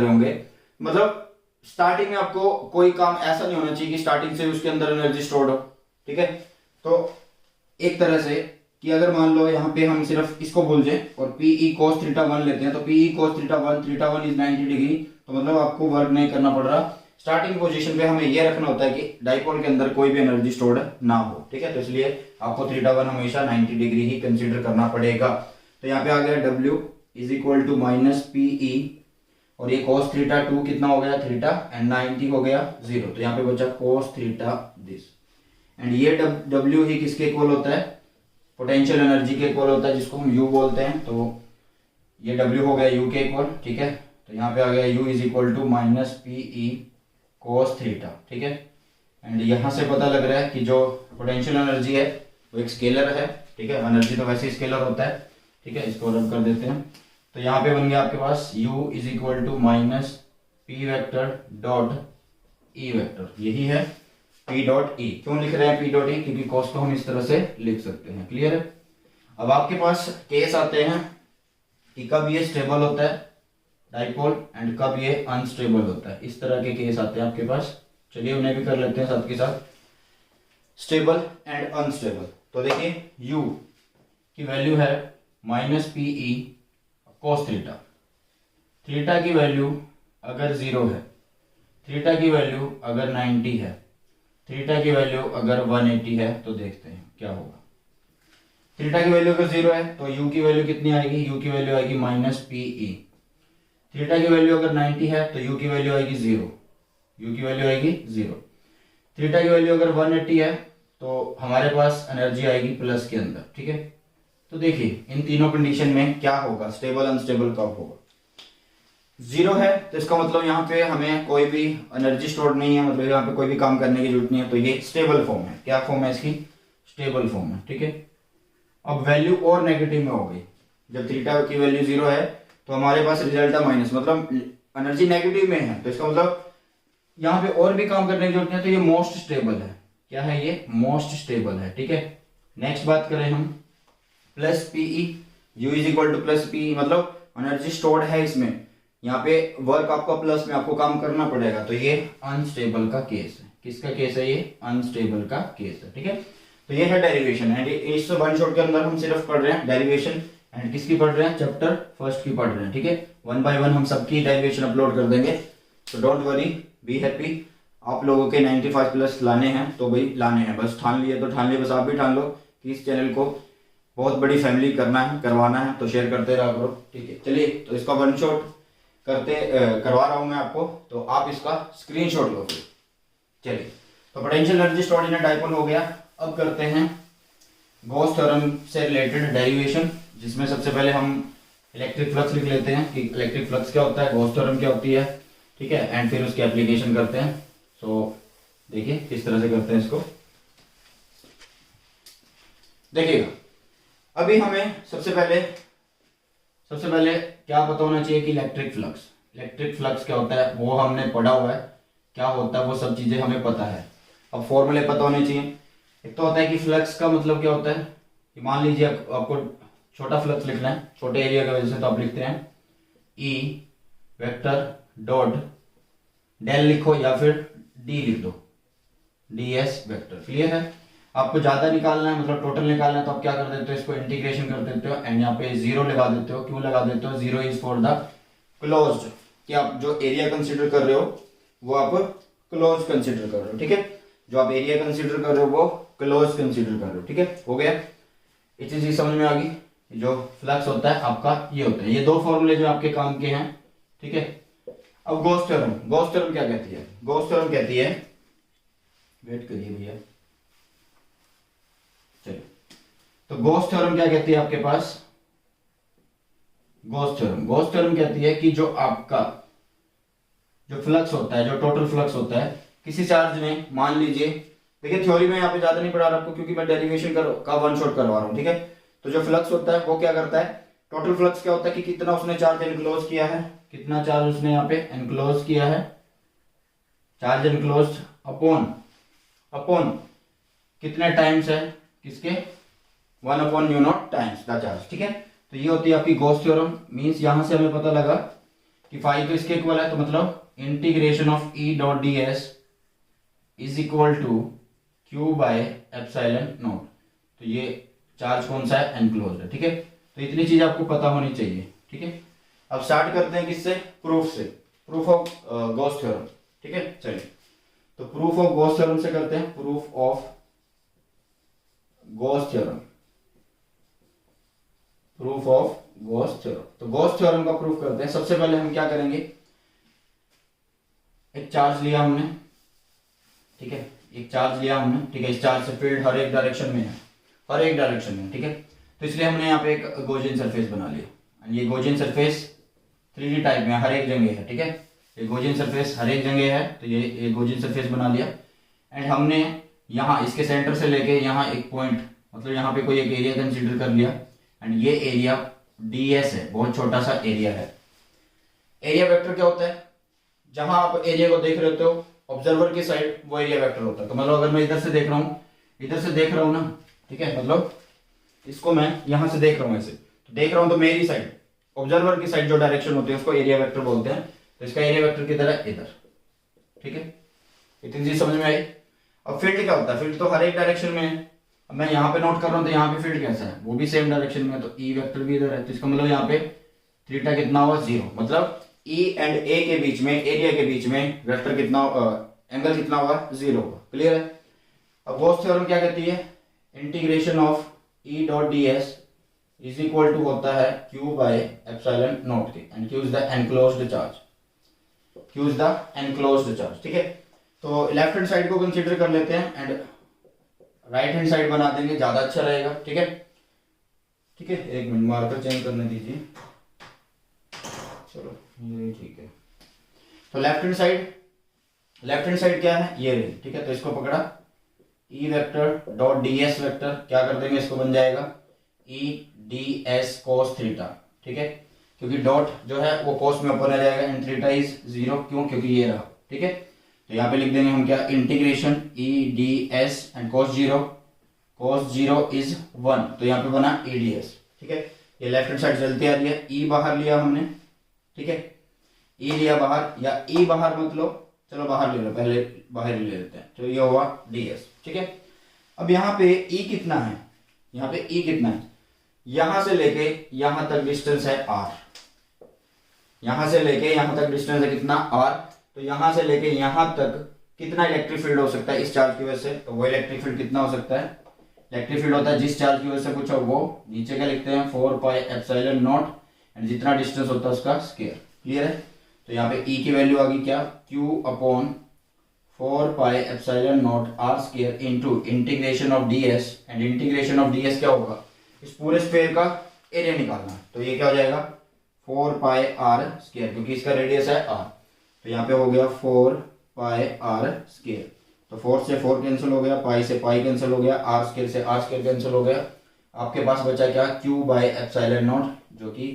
होंगे, मतलब स्टार्टिंग में आपको कोई काम ऐसा नहीं होना चाहिए कि स्टार्टिंग से उसके अंदर एनर्जी स्टोर्ड हो, ठीक है। तो एक तरह से कि अगर मान लो यहाँ पे हम सिर्फ इसको भूल जाए और pe cos θ 1 लेते हैं, तो pe cos θ 1 इज 90 डिग्री, तो मतलब आपको वर्क नहीं करना पड़ रहा, स्टार्टिंग पोजीशन पे हमें ये रखना होता है कि डाइपोल के अंदर कोई भी एनर्जी स्टोर्ड ना हो, ठीक है। तो इसलिए आपको थीटा वन हमेशा 90 डिग्री ही कंसीडर करना पड़ेगा। तो यहाँ पे आ गया W is equal to minus PE, और ये cos थीटा 2 कितना हो गया थीटा, एंड 90 हो गया 0, तो यहाँ पे बचा cos थीटा दिस। एंड ये W ही किसके इक्वल होता है, पोटेंशियल एनर्जी के इक्वल होता है, जिसको हम U बोलते हैं। तो ये W हो गया U के इक्वल, ठीक है। तो यहाँ पे आ गया U is equal to minus PE cos theta, ठीक है। एंड यहाँ से पता लग रहा है कि जो पोटेंशियल एनर्जी है वो एक स्केलर है, ठीक है। एनर्जी तो वैसे ही स्केलर होता है, ठीक है। इसको रब कर देते हैं। तो यहाँ पे बन गया आपके पास U is equal to minus P vector dot E vector, यही है P डॉट E। क्यों लिख रहे हैं P डॉट E, क्योंकि cos को हम इस तरह से लिख सकते हैं, क्लियर है। अब आपके पास केस आते हैं कि कब ये स्टेबल होता है डाइपोल एंड कब ये अनस्टेबल होता है, इस तरह के केस आते हैं आपके पास। चलिए उन्हें भी कर लेते हैं साथ के साथ, स्टेबल एंड अनस्टेबल। तो देखिए U की वैल्यू है minus PE cos theta, theta की वैल्यू अगर 0 है, थीटा की वैल्यू अगर 90 है, थीटा की वैल्यू अगर 180 है, तो देखते हैं क्या होगा। थीटा की वैल्यू अगर 0 है तो U की वैल्यू कितनी आएगी, U की वैल्यू आएगी माइनस PE। थीटा की वैल्यू अगर 90 है तो U की वैल्यू आएगी 0, U की वैल्यू आएगी 0। थीटा की वैल्यू अगर 180 है तो हमारे पास एनर्जी आएगी प्लस के अंदर, ठीक है। तो देखिए इन तीनों कंडीशन में क्या होगा, स्टेबल अनस्टेबल कब होगा। 0 है तो इसका मतलब यहाँ पे हमें कोई भी एनर्जी स्टोर नहीं है, मतलब यहाँ पे कोई भी काम करने की जरूरत नहीं है, तो ये स्टेबल फॉर्म है। क्या फॉर्म है इसकी, स्टेबल फॉर्म है, ठीक है। अब वैल्यू और नेगेटिव में हो गई, जब थीटा की वैल्यू 0 है तो हमारे पास रिजल्ट है माइनस, मतलब एनर्जी नेगेटिव में है, तो इसका मतलब यहाँ पे और भी काम करने की जरूरत नहीं है, तो ये मोस्ट स्टेबल है। क्या है ये, मोस्ट स्टेबल है, ठीक है। नेक्स्ट बात करें हम plus PE, U is equal two plus PE, मतलब एनर्जी स्टोर्ड है इसमें, यहाँ पे वर्क आपका प्लस में आपको काम करना पड़ेगा, तो ये अनस्टेबल का केस है। किसका केस है ये, अनस्टेबल का केस है, ठीक है। तो ये है डेरिवेशन, एंड इस वन शॉट के अंदर हम सिर्फ पढ़ रहे हैं डेरिवेशन, एंड किसकी पढ़ रहे हैं, चैप्टर फर्स्ट की पढ़ रहे हैं, ठीक है। 1 बाय 1 हम सबकी डेरिवेशन अपलोड कर देंगे, तो डोंट वरी, बी हैप्पी। आप लोगों के 95 प्लस लाने हैं तो भाई लाने हैं, बस ठान लिए तो ठान लिए, बस आप भी ठान लो कि इस चैनल को बहुत बड़ी फैमिली करना है, करवाना है, तो शेयर करते रहा करो, ठीक है। चलिए तो इसका वन शॉट करवा रहा हूं मैं आपको, तो आप इसका स्क्रीनशॉट लो फिर। चलिए तो पोटेंशियल एनर्जी स्टोर्ड इन अ डाइपोल हो गया। अब करते हैं गॉस थ्योरम से रिलेटेड डेरिवेशन, जिसमें सबसे पहले हम इलेक्ट्रिक फ्लक्स लिख लेते हैं कि इलेक्ट्रिक फ्लक्स क्या होता है, गॉस थ्योरम क्या होती है, ठीक है। एंड फिर उसकी एप्लीकेशन करते हैं। तो देखिए किस तरह से करते हैं इसको, देखिएगा। अभी हमें सबसे पहले क्या पता होना चाहिए कि इलेक्ट्रिक फ्लक्स क्या होता है, वो हमने पढ़ा हुआ है, क्या होता है वो सब चीजें हमें पता है। अब फॉर्मूले पता होने चाहिए। एक तो होता है कि फ्लक्स का मतलब क्या होता है, कि मान लीजिए आपको छोटा फ्लक्स लिखना है, छोटे एरिया की वजह से, तो आप लिखते हैं E वेक्टर डॉट डेल लिखो या फिर D लिख दो, DS वेक्टर, क्लियर है। आपको ज्यादा निकालना है, मतलब टोटल निकालना है, तो आप क्या कर देते हो, इसको इंटीग्रेशन कर देते हो, एंड यहाँ पे 0 लगा देते हो। क्यों लगा देते हो, 0 इज फॉर द क्लोज्ड, कि आप जो एरिया कंसीडर कर रहे हो वो आप क्लोज कंसीडर कर रहे हो, ठीक है। जो आप एरिया कंसीडर कर रहे हो वो क्लोज कंसीडर कर रहे हो, ठीक है। हो गया, इस चीज समझ में आ गई। जो फ्लक्स होता है आपका ये होता है, ये दो फॉर्मूले जो आपके काम के हैं, ठीक है। अब गॉस थ्योरम क्या कहती है, गॉस थ्योरम कहती है, वेट करिए भैया, चलिए। तो गॉस थ्योरम क्या कहती है आपके पास, गॉस थ्योरम कहती है कि जो आपका जो फ्लक्स होता है, जो टोटल फ्लक्स होता है किसी चार्ज में, मान लीजिए, देखिए थ्योरी में यहाँ पे ज्यादा नहीं पढ़ा रहा आपको, क्योंकि मैं डेरिवेशन का वन शॉट करवा रहा हूँ, ठीक है। तो जो फ्लक्स होता है वो क्या करता है, टोटल फ्लक्स क्या होता है कि कितना उसने चार्ज एनक्लोज किया है, कितना चार्ज उसने यहाँ पे एनक्लोज किया है, चार्ज एनक्लोज अपॉन कितने टाइम्स है, किसके, 1/μ0 टाइम्स द चार्ज, ठीक है। तो ये होती है आपकी गॉस थ्योरम। मींस यहां से हमें पता लगा कि फाई तो इसके इक्वल है, तो मतलब integration of E dot ds is equal to Q by epsilon naught. तो ये चार्ज कौन सा है, एनक्लोज्ड है, ठीक है। तो इतनी चीज आपको पता होनी चाहिए, ठीक है। अब स्टार्ट करते हैं किससे, प्रूफ से, प्रूफ ऑफ गॉस थ्योरम। ठीक है, चलिए तो प्रूफ ऑफ गॉस थ्योरम से करते हैं। Proof of Gauss theorem, proof of Gauss theorem. तो गॉस थ्योरम का प्रूफ करते हैं। सबसे पहले हम क्या करेंगे, एक चार्ज लिया हमने, ठीक है, एक चार्ज लिया हमने, ठीक है, इस चार्ज से फील्ड हर एक डायरेक्शन में है, हर एक डायरेक्शन में, ठीक है। तो इसलिए हमने यहाँ पे एक गॉसियन सरफेस बना लिया। ये गॉसियन सरफेस 3D टाइप में हर एक जगह है, ठीक है, ये गॉसियन सरफेस हर एक जगह है, तो ये गॉसियन सरफेस बना लिया। एंड हमने यहाँ इसके सेंटर से लेके यहाँ एक पॉइंट, मतलब यहाँ पे कोई एक एरिया कंसीडर कर लिया। एंड ये एरिया ds है, बहुत छोटा सा एरिया है। एरिया वेक्टर क्या होता है, जहां आप एरिया को देख रहे हो ऑब्जर्वर की साइड, वो एरिया वेक्टर होता है। तो मतलब अगर मैं इधर से देख रहा हूँ, इधर से देख रहा हूँ ना, ठीक है, मतलब इसको मैं यहां से देख रहा हूँ, ऐसे तो देख रहा हूँ, तो मेरी साइड, ऑब्जर्वर की साइड जो डायरेक्शन होती है उसको एरिया वेक्टर बोलते हैं। तो इसका एरिया वेक्टर किधर है, इधर, ठीक है, इतनी चीज समझ में आई। अब फील्ड क्या होता है, फील्ड तो हर एक डायरेक्शन में है। अब मैं यहाँ पे नोट कर रहा हूँ, तो यहाँ पे फील्ड कैसा है, वो भी सेम डायरेक्शन में है, तो ई वेक्टर भी इधर है। तो इसका मतलब यहाँ पे थीटा कितना हुआ, 0, मतलब ई एंड ए के बीच में, एरिया के बीच में वेक्टर कितना, एंगल कितना होगा, 0 होगा। क्लियर है। अब गॉस थ्योरम क्या कहती है, integration of E dot D S is equal to होता है क्यू बाय एप्सिलॉन नॉट के, and Q is the enclosed charge, Q is the enclosed charge, ठीक है। तो लेफ्ट हैंड साइड को कंसीडर कर लेते हैं एंड राइट हैंड साइड बना देंगे, ज्यादा अच्छा रहेगा, ठीक है, ठीक है। एक मिनट, मार्कर चेंज करने दीजिए, चलो ये ठीक है। तो लेफ्ट हैंड साइड क्या है, ये रही, ठीक है। तो इसको पकड़ा, ई vector dot D S vector, क्या कर देंगे, इसको बन जाएगा ई डी एस कोस थीटा, ठीक है, क्योंकि डॉट जो है वो कोस में ऊपर आ जाएगा एंड थीटा इज 0, क्यों, क्योंकि ये रहा, ठीक है। तो यहाँ पे लिख देंगे हम क्या, integration E D S and cos 0 is 1, तो यहाँ पे बना ई डी एस, ठीक है। ये लेफ्ट हैंड साइड चलती आ रही है, ई बाहर लिया हमने, ठीक है, ई लिया बाहर, या ई बाहर मतलब चलो बाहर ले लो, पहले बाहर ही ले लेते हैं, तो ये हुआ ds, ठीक है। अब यहाँ पे ई कितना है, यहाँ पे ई कितना है, यहां से लेके यहां तक डिस्टेंस है r, यहां से लेके यहां तक डिस्टेंस है कितना, r। तो यहां से लेके यहां तक कितना इलेक्ट्रिक फील्ड हो सकता है इस चार्ज की वजह से, तो वो इलेक्ट्रिक फील्ड कितना हो सकता है, इलेक्ट्रिक फील्ड होता है जिस चार्ज की वजह से पूछा वो, नीचे क्या लिखते हैं 4 पाई एप्सिलॉन नॉट, एंड जितना डिस्टेंस होता है उसका स्क्वायर। क्लियर है। तो यहाँ पे E की वैल्यू आ गई क्या, Q upon 4 pi epsilon not r square into integration of ds, and integration of ds क्या होगा, इस पूरे स्फीयर का एरिया निकालना। तो ये क्या हो जाएगा 4 पाई r स्क्वायर, क्योंकि इसका रेडियस है r, तो यहाँ पे हो गया 4 पाई r स्क्वायर। तो 4 से 4 कैंसिल हो गया, पाई से पाई कैंसिल हो गया, r स्क्वायर से r स्क्वायर कैंसिल हो गया। आपके पास बचा क्या, Q बाई एप्सिलॉन नॉट, जो कि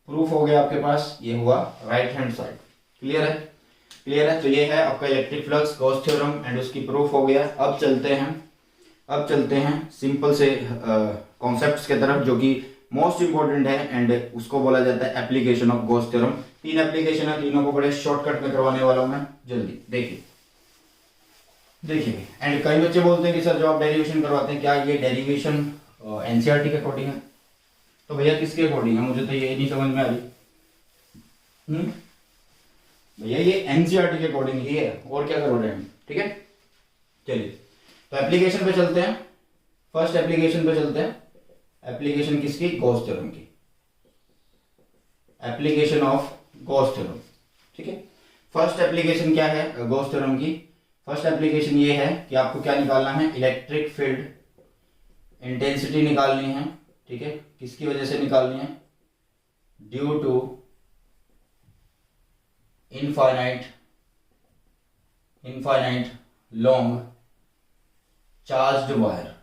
प्रूफ हो गया आपके पास, ये हुआ राइट हैंड साइड। क्लियर है, क्लियर है। तो ये है आपका electric flux Gauss theorem and उसकी प्रूफ हो गया। अब चलते हैं सिंपल से कॉन्सेप्ट्स के तरफ, जो कि मोस्ट इंपॉर्टेंट है एंड उसको बोला जाता है application of Gauss theorem. 3 application है, तीनों को बड़े शॉर्टकट में करवाने वाला हूं मैं, जल्दी देखिए। एंड कई बच्चे बोलते हैं कि सर जो आप डेरिवेशन करवाते हैं, क्या ये डेरिवेशन एनसीईआरटी के अकॉर्डिंग है? तो भैया किसके अकॉर्डिंग है, मुझे तो ये नहीं समझ में आ रही। भैया ये एनसीईआरटी के अकॉर्डिंग ही है, और क्या करवा रहे हैं, ठीक है। चलिए तो एप्लीकेशन पे चलते हैं, फर्स्ट एप्लीकेशन पे चलते हैं। एप्लीकेशन किसकी, गॉस थ्योरम की, एप्लीकेशन ऑफ गॉस थ्योरम, ठीक है। फर्स्ट एप्लीकेशन क्या है गॉस थ्योरम की, फर्स्ट एप्लीकेशन ये है कि आपको क्या निकालना है, इलेक्ट्रिक फील्ड इंटेंसिटी निकालनी है, ठीक है। किसकी वजह से निकालनी है, due to infinite long charged wire,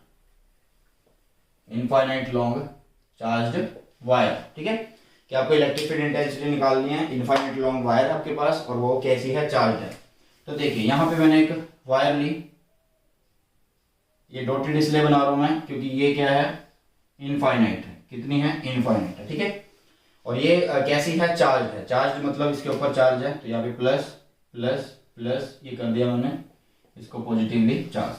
infinite long charged wire, ठीक है। कि आपको इलेक्ट्रिक फील्ड इंटेंसिटी निकालनी है, इनफाइनाइट लॉन्ग वायर आपके पास, और वो कैसी है, चार्ज है। तो देखिए यहां पे मैंने एक वायर ली, ये डॉटेड इसलिए बना रहा हूं मैं क्योंकि ये क्या है, इनफाइनाइट है, कितनी है, इनफाइनाइट है, ठीक है। और ये कैसी है, चार्ज है, चार्ज मतलब इसके ऊपर चार्ज है, तो यहाँ पे प्लस प्लस प्लस ये कर दिया मैंने, इसको पॉजिटिवली चार्ज।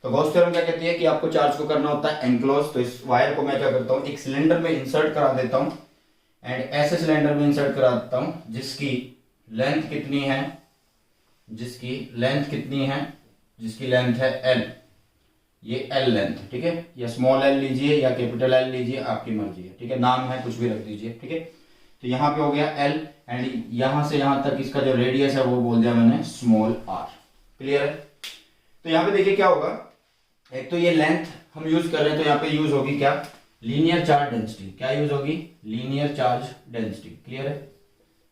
तो गॉस थ्योरम क्या कहती है कि आपको चार्ज को करना होता है एनक्लोज। तो इस वायर को मैं क्या करता हूँ, एक सिलेंडर में इंसर्ट करा देता हूँ, एंड ऐसे सिलेंडर में इंसर्ट करा देता हूँ जिसकी लेंथ कितनी है, जिसकी लेंथ कितनी है, जिसकी लेंथ है L, ये L लेंथ, ठीक है, या स्मॉल L लीजिए या कैपिटल L लीजिए, आपकी मर्जी है, ठीक है, नाम है कुछ भी रख दीजिए, ठीक है। तो यहाँ पे हो गया L एंड यहाँ से यहाँ तक इसका जो रेडियस है वो बोल दिया मैंने स्मॉल r। क्लियर है? तो यहाँ पे देखिए क्या होगा, एक तो ये लेंथ हम यूज कर रहे हैं तो यहाँ पे यूज होगी क्या, लीनियर चार्ज डेंसिटी। क्या यूज होगी, लीनियर चार्ज डेंसिटी। क्लियर है,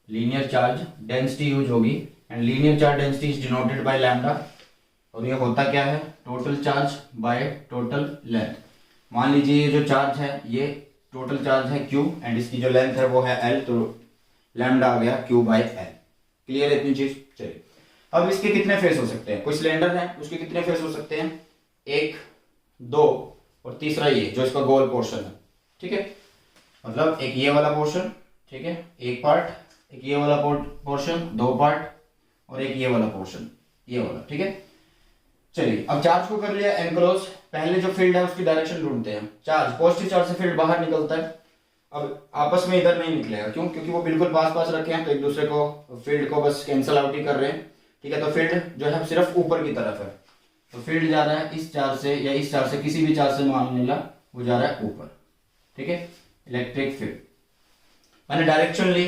लीनियर चार्ज डेंसिटी यूज होगी and linear charge density is denoted by lambda. और ये होता क्या है, total charge by total length. मान लीजिए ये जो चार्ज है ये टोटल चार्ज है Q एंड इसकी जो लेंथ है वो है L, तो लैम्डा आ गया Q बाय L। क्लियर है इतनी चीज? चलिए अब इसके कितने फेस हो सकते हैं, कोई सिलेंडर है उसके कितने फेस हो सकते हैं, 1, 2 और तीसरा ये जो इसका गोल पोर्शन है, ठीक है, मतलब एक ये वाला पोर्शन, ठीक है, एक पार्ट, एक ये वाला पोर्शन, 2 पार्ट और एक ये वाला पोर्शन, ये वाला, ठीक है। चलिए अब चार्ज को कर लिया एनक्लोज, पहले जो फील्ड है उसकी डायरेक्शन ढूंढते हैं। चार्ज, पॉजिटिव चार्ज से फील्ड बाहर निकलता है, अब आपस में इधर नहीं निकलेगा, क्यों, क्योंकि वो बिल्कुल पास पास रखे हैं तो एक दूसरे को फील्ड को बस कैंसिल आउट ही कर रहे हैं, ठीक है। तो फील्ड जो है सिर्फ ऊपर की तरफ है, तो फील्ड जा रहा है इस चार्ज से या इस चार्ज से, किसी भी चार्ज से मान लिया वो जा रहा है ऊपर, ठीक है। इलेक्ट्रिक फील्ड मैंने डायरेक्शन ली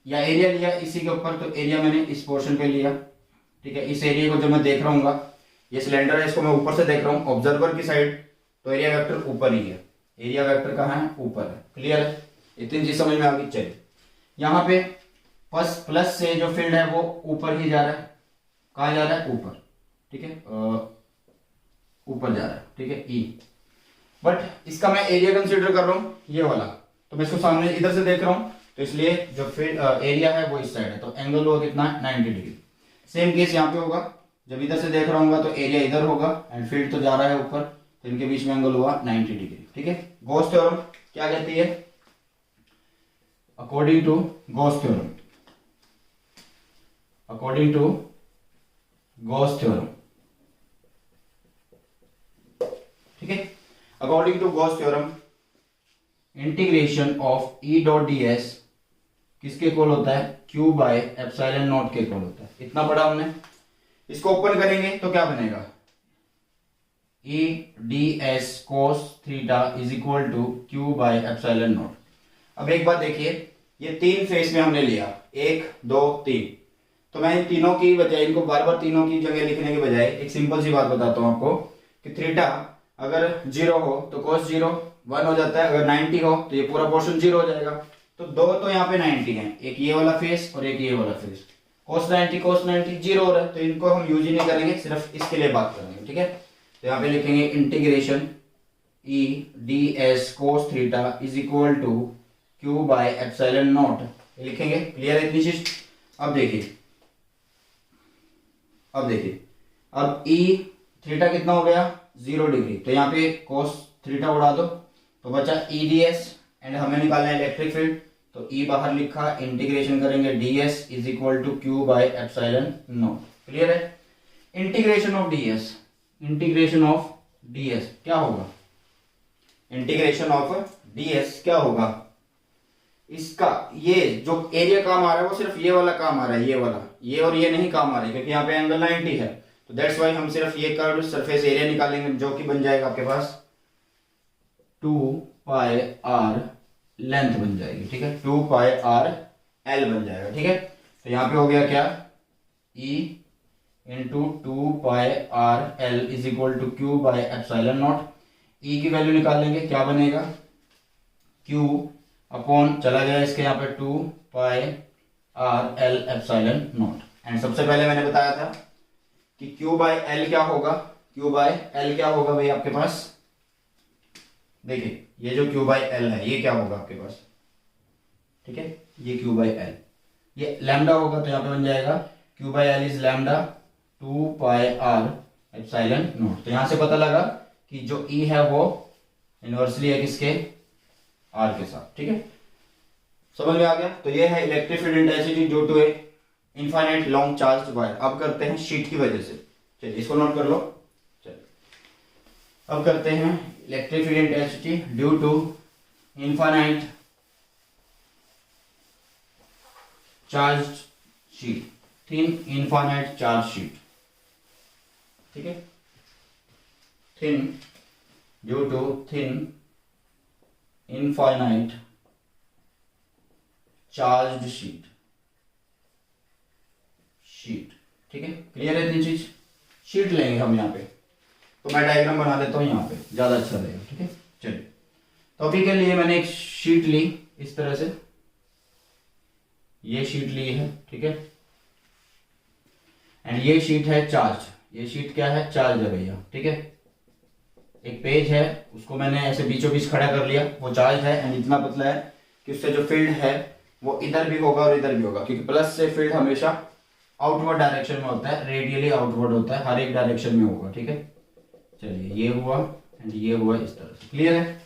या एरिया लिया इसी के ऊपर, तो एरिया मैंने इस पोर्शन पे लिया, ठीक है। इस एरिया को जो मैं देख रहा हूँ, ये सिलेंडर है, इसको मैं ऊपर से देख रहा हूँ ऑब्जर्वर की साइड, तो एरिया वेक्टर ऊपर ही है, एरिया वेक्टर कहाँ है, ऊपर है। क्लियर है, इतनी चीज समझ में आ गई। चलिए यहाँ पे प्लस से जो फील्ड है वो ऊपर ही जा रहा है, कहाँ जा रहा है, ऊपर, ठीक है, ऊपर जा रहा है, ठीक है, E। बट इसका मैं एरिया कंसीडर कर रहा हूँ ये वाला, तो मैं इसको सामने इधर से देख रहा हूँ, तो इसलिए जो फील्ड एरिया है वो इस साइड है, तो एंगल होगा कितना, 90 डिग्री। सेम केस यहाँ पे होगा, जब इधर से देख रहा हूँ तो एरिया इधर होगा एंड फील्ड तो जा रहा है ऊपर, तो इनके बीच में एंगल हुआ 90 डिग्री, ठीक है। गॉस थ्योरम क्या कहती है, according to Gauss theorem, according to Gauss theorem, ठीक है, according to Gauss theorem integration of E dot ds किसके इक्वल होता है, Q बाय एप्सिलॉन नॉट के इक्वल होता है। इतना पढ़ा हमने, इसको ओपन करेंगे तो क्या बनेगा, E ds cos theta is equal to Q by epsilon naught. अब एक बात देखिए, ये 3 फेस में हमने लिया, 1, 2, 3, तो मैं इन तीनों की बजाय, इनको बार बार तीनों की जगह लिखने के बजाय एक सिंपल सी बात बताता हूं आपको कि थीटा अगर 0 हो तो cos 0 1 हो जाता है, अगर 90 हो तो ये पूरा पोर्शन 0 हो जाएगा। तो दो तो यहाँ पे 90 है, एक ये वाला फेस और एक ये वाला फेस, cos 90 0 हो रहा है, तो इनको हम यूज ही नहीं करेंगे, सिर्फ इसके लिए बात करेंगे, ठीक है। तो यहाँ पे लिखेंगे integration E ds cos theta is equal to Q by epsilon naught, लिखेंगे। क्लियर है इतनी चीज? अब देखिए, अब E थीटा कितना हो गया, 0 डिग्री, तो यहाँ पे cos थीटा उड़ा दो तो बचा E ds एंड हमें निकालना है इलेक्ट्रिक फील्ड, तो E बाहर लिखा, इंटीग्रेशन करेंगे ds is equal to Q by epsilon naught. Clear है? Integration of ds, integration of ds क्या होगा, इंटीग्रेशन ऑफ ds क्या होगा, इसका ये जो एरिया काम आ रहा है वो सिर्फ ये वाला काम आ रहा है, ये वाला, ये और ये नहीं काम आ रहा है, क्योंकि यहाँ पे एंगल 90 है, तो दैट्स वाई हम सिर्फ ये कर्व सरफेस एरिया निकालेंगे, जो कि बन जाएगा आपके पास 2 पाई r लेंथ बन जाएगी, ठीक है, 2 पाई r l बन जाएगा, ठीक है। तो यहाँ पे हो गया क्या, E into 2 pi r l is equal to Q by epsilon naught. E की वैल्यू निकालेंगे, क्या बनेगा, Q अपॉन चला गया इसके यहाँ पे 2 pi r l epsilon naught. And सबसे पहले मैंने बताया था कि Q बाय L क्या होगा, Q बाय L क्या होगा भाई आपके पास, देखिए ये जो Q बाय L है ये क्या होगा आपके पास, ठीक है, ये Q बाय L, ये लैम्डा होगा, तो यहाँ पे बन जाएगा Q by L is lambda 2 pi r epsilon naught. तो यहाँ से पता लगा कि जो E है वो इनवर्सली है किसके, R के साथ, ठीक है, समझ में आ गया। तो ये है electric field intensity due to a infinite long charge wire. अब करते हैं शीट की वजह से, चलिए इसको नोट कर लो। चलिए अब करते हैं electric field intensity due to infinite charge sheet. Thin infinite charge sheet, ठीक है, thin due to thin infinite charge sheet, ठीक है, क्लियर है इतनी चीज। शीट लेंगे हम यहाँ पे, तो मैं डायग्राम बना देता हूँ यहाँ पे, ज्यादा अच्छा रहेगा, ठीक है। चलिए, तो अभी के लिए मैंने एक शीट ली इस तरह से, ये शीट ली है, ठीक है, एंड ये शीट है चार्ज, ये शीट क्या है, चार्ज है भैया, ठीक है। एक पेज है, उसको मैंने ऐसे बीचों बीच खड़ा कर लिया, वो चार्ज है एंड इतना पतला है कि उससे जो फील्ड है वो इधर भी होगा और इधर भी होगा, क्योंकि प्लस से फील्ड हमेशा आउटवर्ड डायरेक्शन में होता है, रेडियली आउटवर्ड होता है, हर एक डायरेक्शन में होगा, ठीक है। चलिए, ये हुआ एंड ये हुआ, इस तरह से, क्लियर है।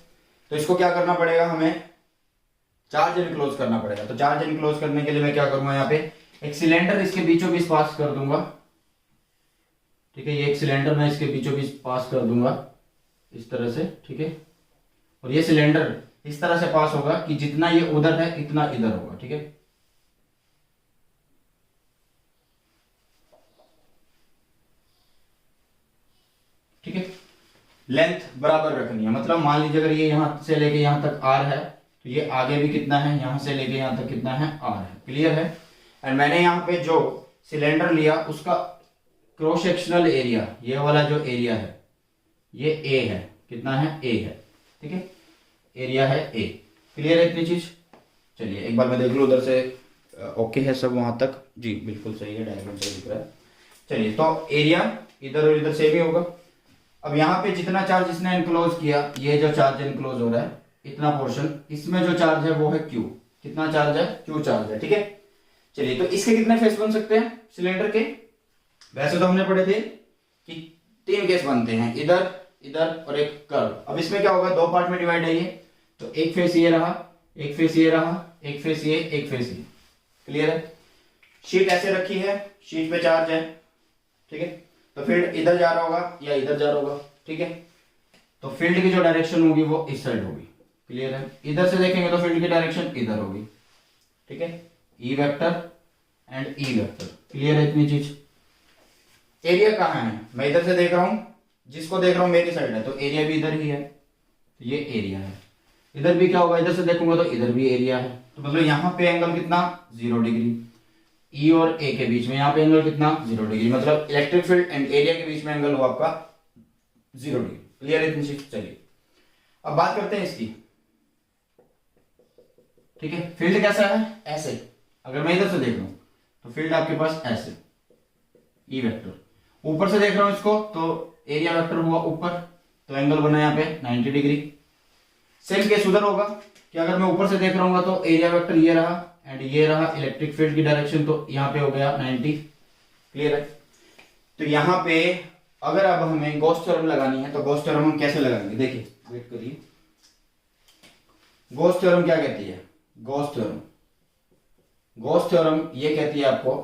तो इसको क्या करना पड़ेगा, हमें चार्ज एनक्लोज करना पड़ेगा। तो चार्ज एनक्लोज करने के लिए मैं क्या करूंगा, यहाँ पे एक सिलेंडर इसके बीचों बीच पास कर दूंगा, ठीक है, ये एक सिलेंडर मैं इसके बीचों बीच पास कर दूंगा इस तरह से, ठीक है, और ये सिलेंडर इस तरह से पास होगा कि जितना ये उधर है इतना इधर होगा, ठीक है। ठीक है, लेंथ बराबर रखनी है, मतलब मान लीजिए अगर ये यहां से लेके यहां तक आर है, तो ये आगे भी कितना है, यहां से लेके यहां तक कितना है, आर है, क्लियर है। एंड मैंने यहाँ पे जो सिलेंडर लिया उसका क्रॉस सेक्शनल एरिया, ये वाला जो एरिया है ये ए है, कितना है, ए है, ठीक है, एरिया है ए, क्लियर है इतनी चीज। चलिए एक बार मैं देख लूँ उधर से, ओके है सब वहां तक, जी बिल्कुल सही है, डायग्राम सही दिख रहा है। चलिए, तो एरिया इधर और इधर सेम ही होगा। अब यहाँ पे जितना चार्ज इसने एनक्लोज किया, ये जो चार्ज एनक्लोज हो रहा है इतना पोर्शन, इसमें जो चार्ज है वो है क्यू, कितना चार्ज है, क्यू चार्ज है, ठीक है। चलिए, तो इसके कितने फेस बन सकते हैं सिलेंडर के, वैसे तो हमने पढ़े थे कि 3 केस बनते हैं, इधर इधर और एक कर्व। अब इसमें क्या होगा, 2 पार्ट में डिवाइड है ये, तो एक फेस ये रहा, एक फेस ये रहा, एक फेस ये, एक फेस ये, क्लियर है। शीट ऐसे रखी है, शीट पे चार्ज है, ठीक है, तो फील्ड इधर जा रहा होगा या इधर जा रहा होगा, ठीक है, तो फील्ड की जो डायरेक्शन होगी वो इस साइड होगी, क्लियर है। इधर से देखेंगे तो फील्ड की डायरेक्शन इधर होगी, ठीक है, E vector and E vector, clear है इतनी चीज। एरिया कहाँ है, मैं इधर से देख रहा हूं, जिसको देख रहा हूं मेरी साइड है, तो एरिया भी इधर ही है, तो ये एरिया है। इधर भी क्या होगा, इधर से देखूंगा तो इधर भी एरिया है, तो मतलब यहाँ पे एंगल कितना, 0 डिग्री, ई और ए के बीच में यहाँ पे एंगल कितना, 0 डिग्री, मतलब इलेक्ट्रिक फील्ड एंड एरिया के बीच में एंगल हुआ आपका 0 डिग्री, क्लियर है इतनी चीज। चलिए अब बात करते हैं इसकी, ठीक है। फील्ड कैसा है, ऐसे, अगर मैं इधर से देख रहा हूं तो फील्ड आपके पास ऐसे, ई वेक्टर, ऊपर से देख रहा हूं इसको तो एरिया वेक्टर हुआ ऊपर, तो एंगल बना यहाँ पे 90 डिग्री। सेम केस उधर होगा कि अगर मैं ऊपर से देख रहा हूँ तो एरिया वेक्टर ये रहा एंड ये रहा इलेक्ट्रिक फील्ड की डायरेक्शन, तो यहाँ पे हो गया 90, क्लियर है। तो यहाँ पे अगर अब हमें गॉस थ्योरम लगानी है, तो गॉस थ्योरम हम कैसे लगाएंगे, देखिए वेट करिए। गॉस थ्योरम क्या कहती है, गॉस थ्योरम ये कहती है आपको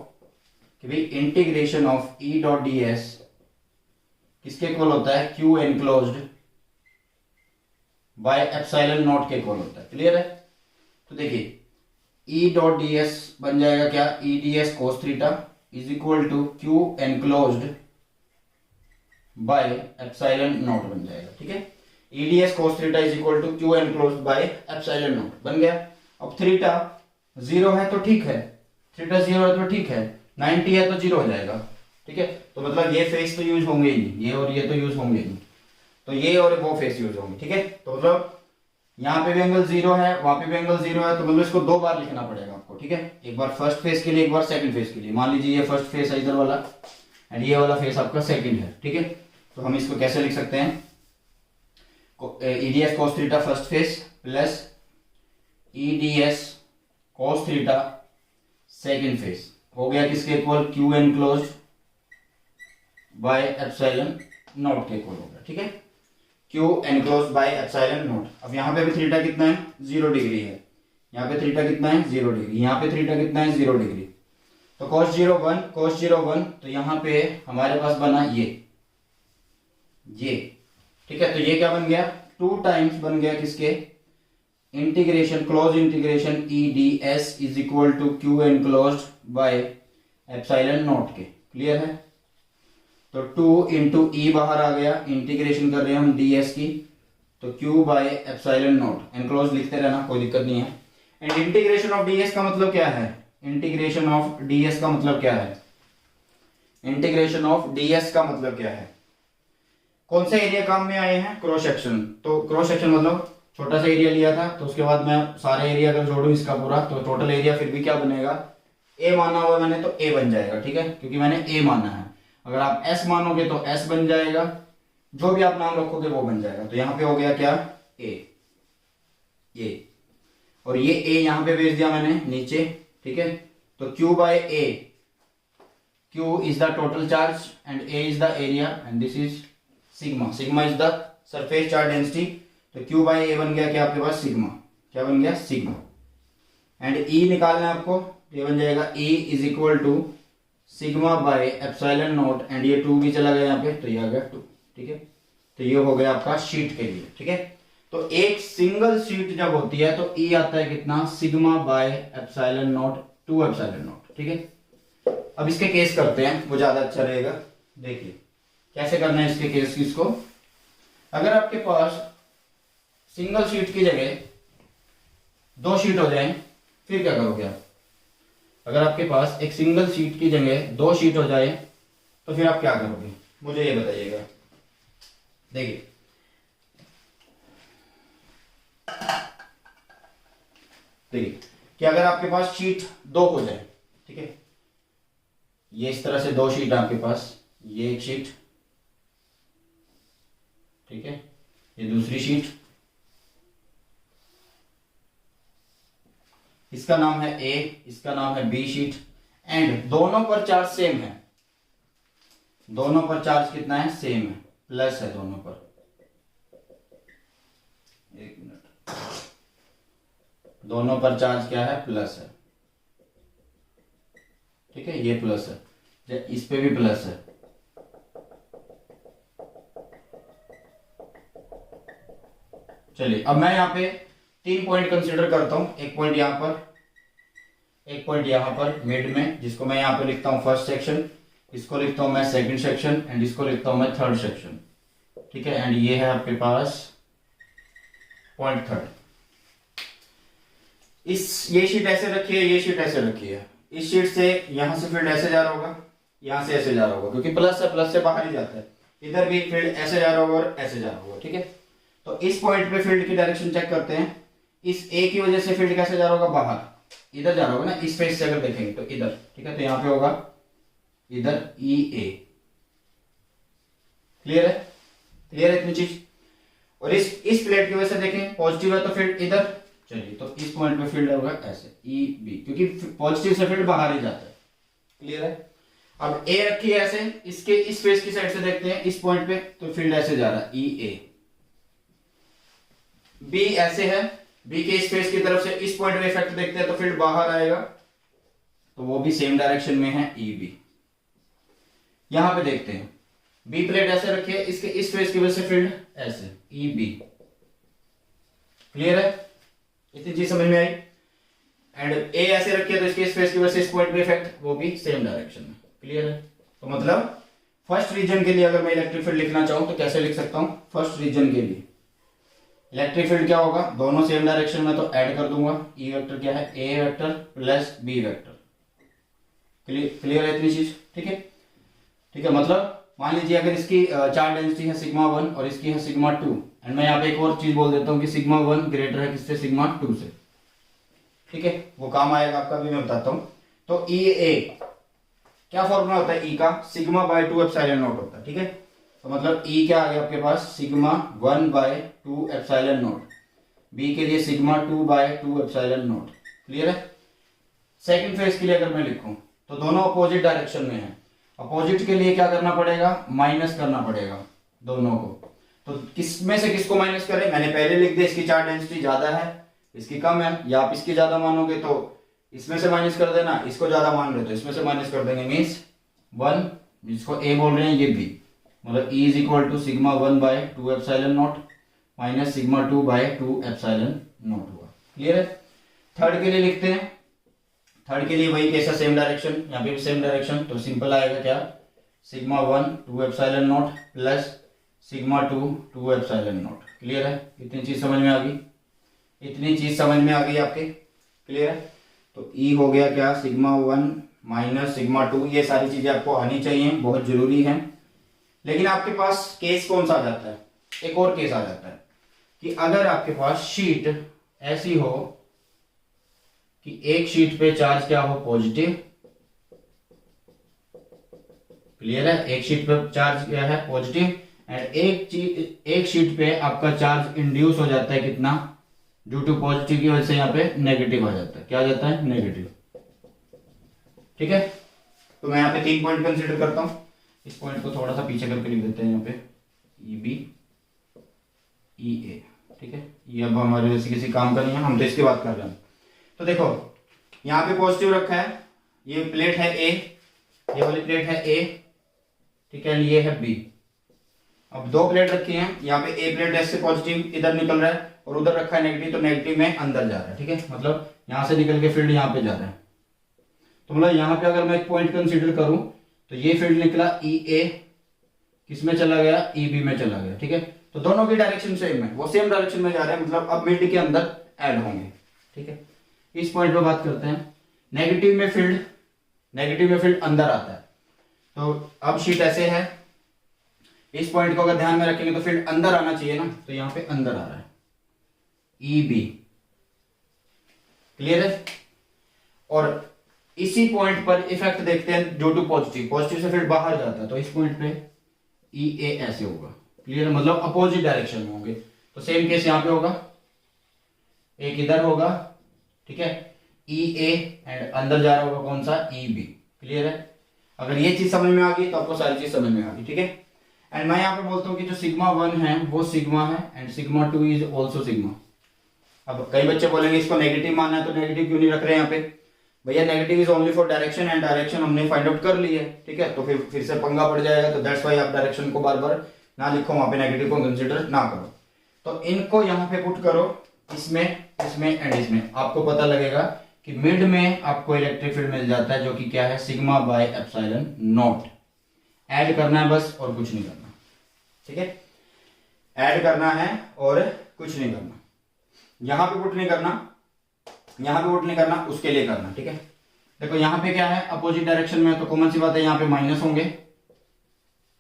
कि भाई integration of E dot D S किसके इक्वल होता है, Q enclosed by epsilon naught के इक्वल होता है, क्लियर है। तो देखिए ई डॉट डी एस बन जाएगा क्या, E D S cos theta is equal to Q enclosed by epsilon naught बन जाएगा, ठीक है। E D S cos theta is equal to Q enclosed by epsilon naught बन गया। अब थीटा 0 है तो ठीक है, थीटा 0 है तो ठीक है, 90 है तो 0 हो जाएगा, ठीक है। तो मतलब ये फेस तो यूज होंगे ही नहीं, ये और ये तो यूज होंगे नहीं, तो ये और वो फेस यूज होंगे, ठीक है। तो मतलब यहाँ पे भी एंगल 0 है, वहां पे भी एंगल 0 है, तो मतलब इसको 2 बार लिखना पड़ेगा आपको, ठीक है। एक बार फर्स्ट फेस के लिए, एक बार सेकंड फेस के लिए। मान लीजिए ये फर्स्ट फेस है इधर वाला एंड ये वाला फेस आपका सेकंड है, ठीक है। तो हम इसको कैसे लिख सकते हैं, EDS cos theta first face plus EDS cos theta second face हो गया किसके equal, Q enclosed by epsilon naught के इक्वल होगा, ठीक है। Q enclosed by epsilon naught. अब यहाँ पे भी थीटा कितना है, 0 डिग्री है, यहाँ पे थीटा कितना है, 0 डिग्री, यहाँ पे थीटा कितना है, 0 डिग्री। तो cos 0 1, cos 0 1, तो यहाँ पे हमारे पास बना ये, ठीक है। तो ये क्या बन गया, 2 टाइम्स बन गया किसके, integration, close integration E D S is equal to Q enclosed by epsilon naught के। क्लियर है? तो 2 इंटू ई बाहर आ गया, इंटीग्रेशन कर रहे हैं हम ds की, तो q by epsilon not, enclose लिखते रहना, कोई दिक्कत नहीं है। एंड इंटीग्रेशन ऑफ ds का मतलब क्या है? इंटीग्रेशन ऑफ ds का मतलब क्या है? इंटीग्रेशन ऑफ ds का मतलब क्या है? कौन से एरिया काम में आए हैं? Cross section. तो क्रॉस सेक्शन मतलब छोटा सा एरिया लिया था, तो उसके बाद मैं सारे एरिया अगर जोड़ू इसका पूरा, तो टोटल एरिया फिर भी क्या बनेगा? a माना हुआ मैंने तो a बन जाएगा। ठीक है, क्योंकि मैंने a माना है। अगर आप s मानोगे तो s बन जाएगा, जो भी आप नाम रखोगे वो बन जाएगा। तो यहाँ पे हो गया क्या? a, और ये a यहाँ पे भेज दिया मैंने नीचे। ठीक है, तो q by a, q is the total charge and a is the area and this is sigma. Sigma is the surface charge density. तो q बाय a बन गया क्या आपके पास? सिग्मा। क्या बन गया? सिग्मा। एंड e निकालना है आपको, ये बन जाएगा e is equal to sigma by epsilon naught, and ये 2 भी चला गया यहाँ पे, तो ये आ गया 2। ठीक है, तो ये हो गया आपका शीट के लिए। ठीक है, तो एक सिंगल शीट जब होती है तो e आता है कितना? Sigma by epsilon not, 2 epsilon not. ठीक है, अब इसके केस करते हैं, वो ज्यादा अच्छा रहेगा। देखिए कैसे करना है इसके केस इसको। अगर आपके पास सिंगल शीट की जगह 2 शीट हो जाए, फिर क्या करोगे आप? अगर आपके पास एक सिंगल शीट की जगह 2 शीट हो जाए, तो फिर आप क्या करोगे? मुझे ये बताइएगा। देखिए कि अगर आपके पास शीट 2 हो जाए, ठीक है, ये इस तरह से 2 शीट आपके पास, ये एक शीट, ठीक है, ये दूसरी शीट, इसका नाम है ए, इसका नाम है बी शीट, एंड दोनों पर चार्ज सेम है। दोनों पर चार्ज कितना है? सेम है, प्लस है दोनों पर। एक मिनट, दोनों पर चार्ज क्या है? प्लस है। ठीक है, ये प्लस है, इस पे भी प्लस है। चलिए अब मैं यहाँ पे 3 पॉइंट कंसीडर करता हूं। एक पॉइंट यहाँ पर, एक पॉइंट यहाँ पर मिड में, जिसको मैं यहाँ पे लिखता हूँ फर्स्ट सेक्शन, इसको लिखता हूं मैं सेकंड सेक्शन, एंड इसको लिखता हूं मैं थर्ड सेक्शन। ठीक है, एंड ये है आपके पास पॉइंट थर्ड। ये शीट ऐसे रखी है, ये शीट ऐसे रखी है। इस शीट से यहां से फील्ड ऐसे जा रहा होगा, यहां से ऐसे जा रहा होगा, क्योंकि प्लस है, प्लस से बाहर ही जाता है। इधर भी फील्ड ऐसे जा रहा होगा और ऐसे जा रहा होगा। ठीक है, तो इस पॉइंट पे फील्ड की डायरेक्शन चेक करते हैं। इस ए की वजह से फील्ड कैसे जा रहा होगा? बाहर, इधर जा रहा होगा ना, इस फेस से अगर देखेंगे तो इधर। ठीक है, तो यहां पे होगा इधर ई ए। क्लियर है? क्लियर है इतनी चीज? और इस प्लेट की वजह से देखें पॉजिटिव है तो फील्ड इधर। चलिए, तो इस पॉइंट पे फील्ड होगा ऐसे ई बी, क्योंकि पॉजिटिव से फील्ड बाहर ही जाता है। क्लियर है? अब ए रखी है ऐसे, इसके इस फेस की साइड से देखते हैं इस पॉइंट पे, तो फील्ड ऐसे जा रहा है ई ए। बी ऐसे है, बी के इस फेस की तरफ से इस पॉइंट पे इफेक्ट देखते हैं तो फील्ड बाहर आएगा, तो वो भी सेम डायरेक्शन में है ई बी। यहां पे देखते हैं बी प्लेट ऐसे रखी है, इसके इस फेस की वजह से फील्ड ऐसे ई बी। क्लियर है? इतनी चीज समझ में आई? एंड ए ऐसे रखी है तो इसके इस फेस की वजह से इस पॉइंट पे इफेक्ट, वो भी सेम डायरेक्शन में। क्लियर है? तो मतलब फर्स्ट रीजन के लिए अगर मैं इलेक्ट्रिक फील्ड लिखना चाहूं तो कैसे लिख सकता हूं? फर्स्ट रीजन के लिए इलेक्ट्रिक फील्ड क्या होगा? दोनों सेम डायरेक्शन में, तो ऐड कर दूंगा। ई वेक्टर क्या है? A vector plus B vector. Clear है इतनी चीज? ठीक है, ठीक है। मतलब मान लीजिए अगर इसकी चार्ज डेंसिटी है सिग्मा 1 और इसकी है सिग्मा 2, एंड मैं यहाँ पे एक और चीज बोल देता हूँ कि सिग्मा 1 ग्रेटर है किससे? सिग्मा 2 से। ठीक है, वो काम आएगा आपका, भी मैं बताता हूँ। तो ई ए क्या फॉर्मूला होता है? ई का सिग्मा बाय 2 एप्सिलॉन नॉट होता है। ठीक है, तो मतलब ई क्या आ गया आपके पास? Sigma 1 by 2 epsilon naught. B के लिए sigma 2 by 2 epsilon naught. Clear है? सेकंड फेज के लिए अगर मैं लिखूं तो दोनों अपोजिट डायरेक्शन में है। अपोजिट के लिए क्या करना पड़ेगा? माइनस करना पड़ेगा दोनों को। तो किस में से किसको माइनस करें? मैंने पहले लिख दिया, इसकी चार्ज डेंसिटी ज्यादा है, इसकी कम है, या आप इसकी ज्यादा मानोगे तो इसमें से माइनस कर देना, इसको ज्यादा मान रहे तो इसमें से माइनस कर देंगे। मीन्स 1, जिसको ए बोल रहे हैं ये बी, मतलब E is equal to sigma 1 by 2 epsilon naught minus sigma 2 by 2 epsilon naught हुआ। क्लियर है? थर्ड के लिए लिखते हैं। थर्ड के लिए वही कैसा, सेम डायरेक्शन, यहाँ पे भी सेम डायरेक्शन, तो सिंपल आएगा क्या, sigma 1 2 epsilon not plus sigma 2 2 epsilon naught. Clear है, इतनी चीज समझ में आ गई, इतनी चीज समझ में आ गई आपके, क्लियर है। तो ई हो गया क्या, सिग्मा 1 माइनस सिग्मा 2, ये सारी चीजें आपको आनी चाहिए, बहुत जरूरी है। लेकिन आपके पास केस कौन सा आ जाता है, एक और केस आ जाता है कि अगर आपके पास शीट ऐसी हो कि एक शीट पे चार्ज क्या हो, पॉजिटिव, क्लियर है, एक शीट पे चार्ज क्या है, पॉजिटिव, एंड एक शीट पे आपका चार्ज इंड्यूस हो जाता है कितना, ड्यू टू पॉजिटिव की वजह से यहाँ पे नेगेटिव आ जाता है, क्या आ जाता है, नेगेटिव। ठीक है, तो मैं यहाँ पे 3 पॉइंट कंसीडर करता हूं, इस पॉइंट को थोड़ा सा पीछे करके लिख देते हैं यहाँ पे, ई बी ई ए। ठीक है, ये अब हमारे जैसे किसी काम का नहीं है, हम तो इसकी बात कर रहे हैं। तो देखो यहाँ पे पॉजिटिव रखा है, ये प्लेट है ए, ये वाली प्लेट है ए, ठीक है, ये है बी। अब दो प्लेट रखी हैं, यहाँ पे ए प्लेट ऐसे पॉजिटिव इधर निकल रहा है और उधर रखा है नेगेटिव, तो नेगेटिव में अंदर जा रहा है। ठीक है, मतलब यहां से निकल के फील्ड यहाँ पे जा रहा है। तो मतलब यहाँ पे अगर मैं एक पॉइंट कंसीडर करूं तो ये फील्ड निकला ई ए, किस में चला गया, ई बी में चला गया। ठीक है, तो दोनों की डायरेक्शन सेम है, वो सेम डायरेक्शन में जा रहे हैं, मतलब अब मिड के अंदर ऐड होंगे। ठीक है, इस पॉइंट पे बात करते हैं। नेगेटिव में फील्ड अंदर आता है, तो अब शीट ऐसे है, इस पॉइंट को अगर ध्यान में रखेंगे तो फील्ड अंदर आना चाहिए ना, तो यहां पे अंदर आ रहा है ई बी। क्लियर है, और इसी पॉइंट पर इफेक्ट देखते हैं ड्यू टू पॉजिटिव से फील्ड बाहर जाता है, तो इस पॉइंट पे ई ए ऐसे होगा। क्लियर, मतलब अपोजिट डायरेक्शन में होंगे। तो सेम केस यहां पे होगा, एक इधर होगा, ठीक है, ई ए, एंड अंदर जा रहा होगा कौन सा, ई बी। क्लियर है, अगर ये चीज समझ में आ गई तो आपको सारी चीज समझ में आ गई। ठीक है, एंड मैं यहाँ पे बोलता हूँ कि जो सिग्मा 1 है वो सिग्मा है, and sigma 2 is also sigma. अब कई बच्चे बोलेंगे इसको नेगेटिव मानना है, तो नेगेटिव क्यों नहीं रख रहे हैं यहाँ पे, भैया negative is only for direction, and direction हमने फाइंड आउट कर ली है। ठीक है, तो फिर से पंगा पड़ जाएगा, तो दैट्स वाई आप डायरेक्शन को बार बार ना लिखो, वहां पे नेगेटिव को कंसिडर ना करो। तो इनको यहाँ पे पुट करो, इसमें एंड इसमें, आपको पता लगेगा कि मिड में आपको इलेक्ट्रिक फील्ड मिल जाता है, जो कि क्या है, sigma by epsilon not. Add करना है बस, और कुछ नहीं करना। ठीक है, ऐड करना है और कुछ नहीं करना, यहां पे पुट नहीं करना, उसके लिए करना। ठीक है, देखो यहां पे क्या है, अपोजिट डायरेक्शन में, तो कॉमन सी बात है यहाँ पे माइनस होंगे।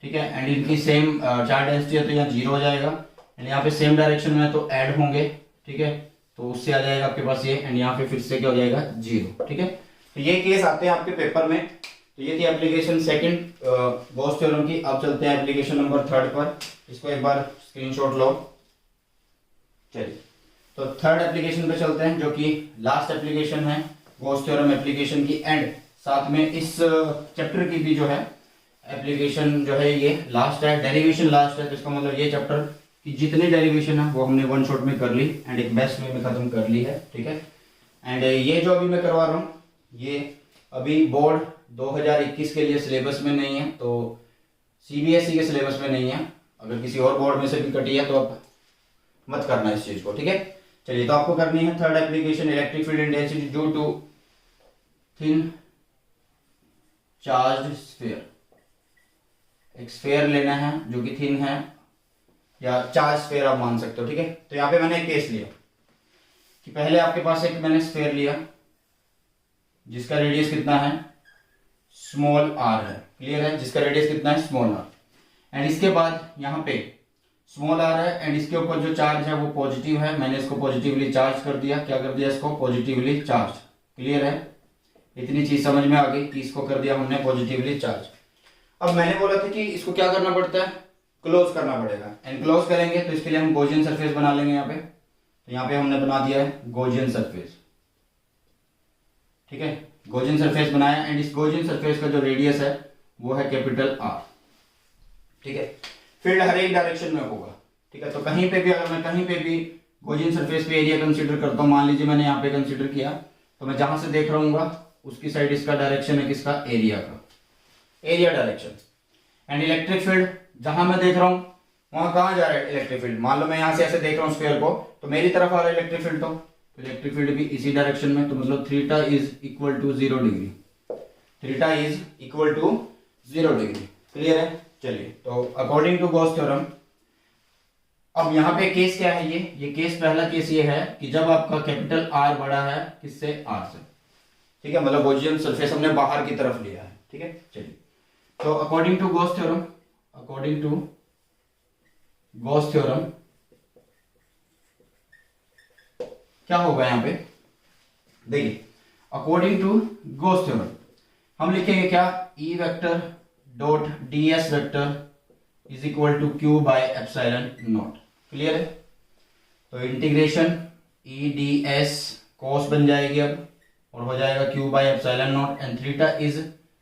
ठीक है, एंड इनकी सेम चार्ज डेंसिटी है, तो यहाँ 0 हो जाएगा, एंड यहाँ पे सेम डायरेक्शन में तो ऐड होंगे। ठीक है, तो उससे आ जाएगा आपके पास ये, एंड यहाँ पे फिर से क्या हो जाएगा, 0। ठीक है, तो ये केस आते हैं आपके पेपर में। तो ये थी एप्लीकेशन सेकंड गॉस थ्योरम की। अब चलते हैं एप्लीकेशन नंबर 3 पर, इसको एक बार स्क्रीनशॉट लो। चलिए, तो थर्ड एप्लीकेशन पे चलते हैं, जो कि लास्ट एप्लीकेशन है गॉस थ्योरम एप्लीकेशन की, एंड साथ में इस चैप्टर की भी जो है एप्लीकेशन जो है ये लास्ट है, डेरिवेशन लास्ट है। तो इसका मतलब ये चैप्टर की जितनी डेरिवेशन है वो हमने वन शॉट में कर ली, एंड एक बेस्ट वे में खत्म कर ली है। ठीक है, एंड ये जो अभी मैं करवा रहा हूँ, ये अभी बोर्ड 2021 के लिए सिलेबस में नहीं है, तो सीबीएसई के सिलेबस में नहीं है। अगर किसी और बोर्ड में से भी कटी है तो आप मत करना इस चीज को। ठीक है, चलिए, तो आपको करनी है third application, electric field intensity due to thin charge sphere. एक स्फीयर लेना है जो कि थिन है, या चार्ज स्फीयर आप मान सकते हो। ठीक है, तो यहाँ पे मैंने एक केस लिया कि पहले आपके पास एक मैंने स्फीयर लिया जिसका रेडियस कितना है, स्मॉल आर है। क्लियर है, जिसका रेडियस कितना है, स्मॉल आर, एंड इसके बाद यहाँ पे स्मॉल आर है, एंड इसके ऊपर जो चार्ज है वो पॉजिटिव है। मैंने इसको पॉजिटिवली चार्ज कर दिया, क्या कर दिया, इसको पॉजिटिवली चार्ज। क्लियर है, इतनी चीज समझ में आ गई कि इसको कर दिया हमने पॉजिटिवली चार्ज। अब मैंने बोला था कि इसको क्या करना पड़ता है, क्लोज करना पड़ेगा, एंड क्लोज करेंगे तो इसके लिए हम गॉसियन सरफेस बना लेंगे यहाँ पे। तो यहाँ पे हमने बना दिया है गॉसियन सरफेस। ठीक है, गॉसियन सरफेस बनाया, एंड इस गॉसियन सरफेस का जो रेडियस है वो है कैपिटल आर। ठीक है, फील्ड हर एक डायरेक्शन में होगा। ठीक है, तो कहीं पे भी अगर मैं कहीं पे भी गॉसियन सरफेस पे एरिया कंसीडर करता हूँ, मान लीजिए मैंने यहाँ पे कंसीडर किया, तो मैं जहां से देख रहा हूँ उसकी साइड इसका डायरेक्शन है किसका, एरिया का, area direction. And electric field जहां मैं देख रहा हूं वहां कहां जा रहा है इलेक्ट्रिक फील्ड, मान लो मैं यहां से ऐसे देख रहा हूं स्फीयर को, तो मेरी तरफ आ रहा है इलेक्ट्रिक फील्ड, तो तो इलेक्ट्रिक फील्ड भी इसी डायरेक्शन में, तो मतलब theta is equal to 0 degree, theta is equal to 0 degree. Clear है? चलिए, तो अकॉर्डिंग टू गॉस थ्योरम, अब यहाँ पे केस क्या है, ये केस, पहला केस ये है कि जब आपका कैपिटल आर बड़ा है किससे, आर से, ठीक है, मतलब गॉसियन सरफेस हमने बाहर की तरफ लिया है, ठीक है। चलिए, तो according to Gauss theorem, according to Gauss theorem क्या होगा यहाँ पे, देखिए, अकॉर्डिंग टू गॉस थ्योरम हम लिखेंगे क्या, E vector dot D S vector is equal to Q by epsilon naught. Clear है? तो integration E D S cos बन जाएगी अब, और हो जाएगा Q by epsilon naught, and theta is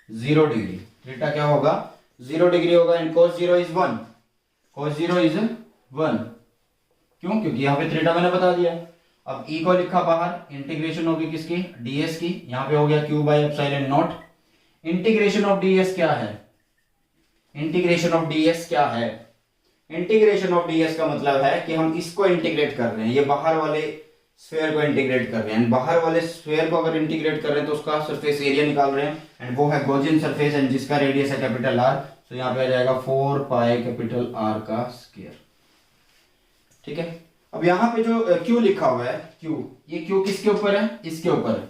0 degree, theta क्या होगा, 0 डिग्री होगा, and cos 0 is 1, cos 0 is 1, क्यों, क्योंकि यहाँ पे थीटा मैंने बता दिया। अब e को लिखा बाहर, इंटीग्रेशन होगी किसकी, ds की, यहाँ पे हो गया q by epsilon not. Integration of ds क्या है, इंटीग्रेशन ऑफ ds क्या है, इंटीग्रेशन ऑफ ds का मतलब है कि हम इसको इंटीग्रेट कर रहे हैं, ये बाहर वाले स्फीयर को इंटीग्रेट कर रहे हैं, बाहर वाले स्फीयर को अगर इंटीग्रेट कर रहे हैं तो उसका सरफेस एरिया निकाल रहे हैं, एंड वो है गॉसियन सरफेस, एंड जिसका रेडियस है कैपिटल R, तो यहाँ पे आ जाएगा 4 पाई कैपिटल R का स्क्वायर। ठीक है, अब यहाँ पे जो Q लिखा हुआ है, Q, ये Q किसके ऊपर है, इसके ऊपर है,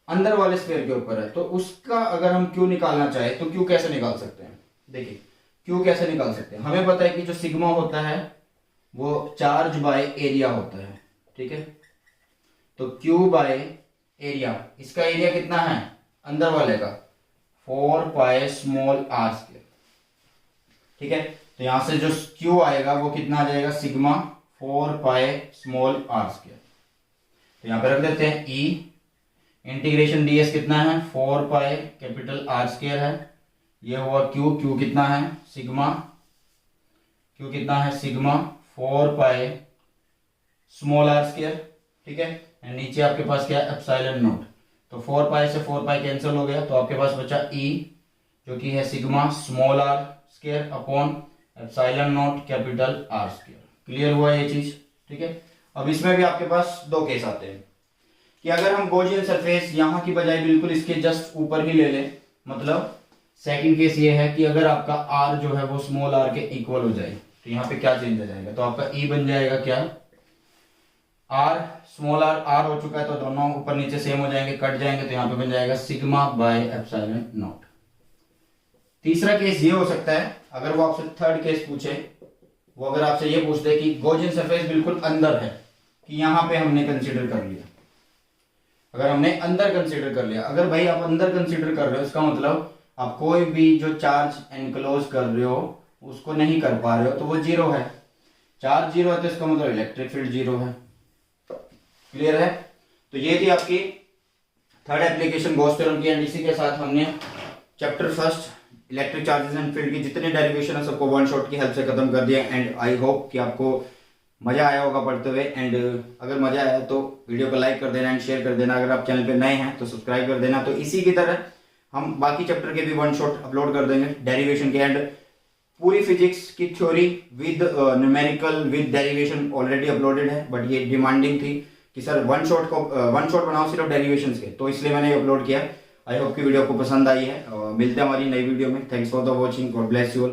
अंदर वाले स्फीयर के ऊपर है, तो उसका अगर हम Q निकालना चाहे तो Q कैसे निकाल सकते हैं, देखिए Q कैसे निकाल सकते हैं, हमें पता है कि जो सिग्मा होता है वो चार्ज बाय एरिया होता है, ठीक है, तो Q बाय एरिया, इसका एरिया कितना है अंदर वाले का, 4 पाई स्मॉल r स्क्वायर, ठीक है, तो यहां से जो Q आएगा वो कितना आ जाएगा, sigma 4 pi small r square, तो यहां पे रख देते हैं E, इंटीग्रेशन ds कितना है, 4 पाई कैपिटल R स्क्वायर है, ये हुआ Q कितना है, सिग्मा, Q कितना है, sigma 4 pi small r square, ठीक है, एंड नीचे आपके पास क्या है, एप्सिलॉन नॉट, तो 4 पाई से 4 पाई कैंसिल हो गया, तो आपके पास बचा E जो कि है sigma small r square upon epsilon not capital R square. Clear हुआ ये चीज, ठीक है। अब इसमें भी आपके पास दो केस आते हैं कि अगर हम गॉसियन सरफेस यहाँ की बजाय बिल्कुल इसके जस्ट ऊपर ही ले लें, मतलब सेकंड केस ये है कि अगर आपका R जो है वो स्मॉल r के इक्वल हो जाए, तो यहाँ पे क्या चेंज हो जाएगा, तो आपका E बन जाएगा क्या, R स्मॉल r हो चुका है, तो दोनों ऊपर नीचे सेम हो जाएंगे, कट जाएंगे, तो यहाँ पे बन जाएगा सिग्मा बाय एप्सिलॉन नॉट। तीसरा केस ये हो सकता है, अगर वो आपसे थर्ड केस पूछे, वो अगर आपसे ये पूछ दे कि गॉसियन सरफेस बिल्कुल अंदर है, कि यहाँ पे हमने कंसीडर कर लिया, अगर हमने अंदर कंसीडर कर लिया, अगर भाई आप अंदर कंसीडर कर रहे हो, इसका मतलब आप कोई भी जो चार्ज एनक्लोज कर रहे हो उसको नहीं कर पा रहे हो, तो वो जीरो है, चार्ज जीरो है तो इसका मतलब इलेक्ट्रिक फील्ड जीरो है। क्लियर है? तो ये थी आपकी थर्ड एप्लीकेशन गॉस थ्योरम की, एंड इसी के साथ हमने chapter first electric charges and field की जितने डेरिवेशन है सबको वन शॉट की हेल्प से खत्म कर दिया, एंड आई होप कि आपको मजा आया होगा पढ़ते हुए, एंड अगर मजा आया तो वीडियो को लाइक कर देना एंड शेयर कर देना, अगर आप चैनल पे नए हैं तो सब्सक्राइब कर देना। तो इसी की तरह हम बाकी चैप्टर के भी वन शॉट अपलोड कर देंगे डेरिवेशन के, एंड पूरी फिजिक्स की theory with numerical with derivation already uploaded है, बट ये डिमांडिंग थी कि सर वन शॉट बनाओ सिर्फ डेरिवेशंस के, तो इसलिए मैंने अपलोड किया। आई होप कि वीडियो आपको पसंद आई है, मिलते हैं हमारी नई वीडियो में। Thanks for the watching, God bless you all.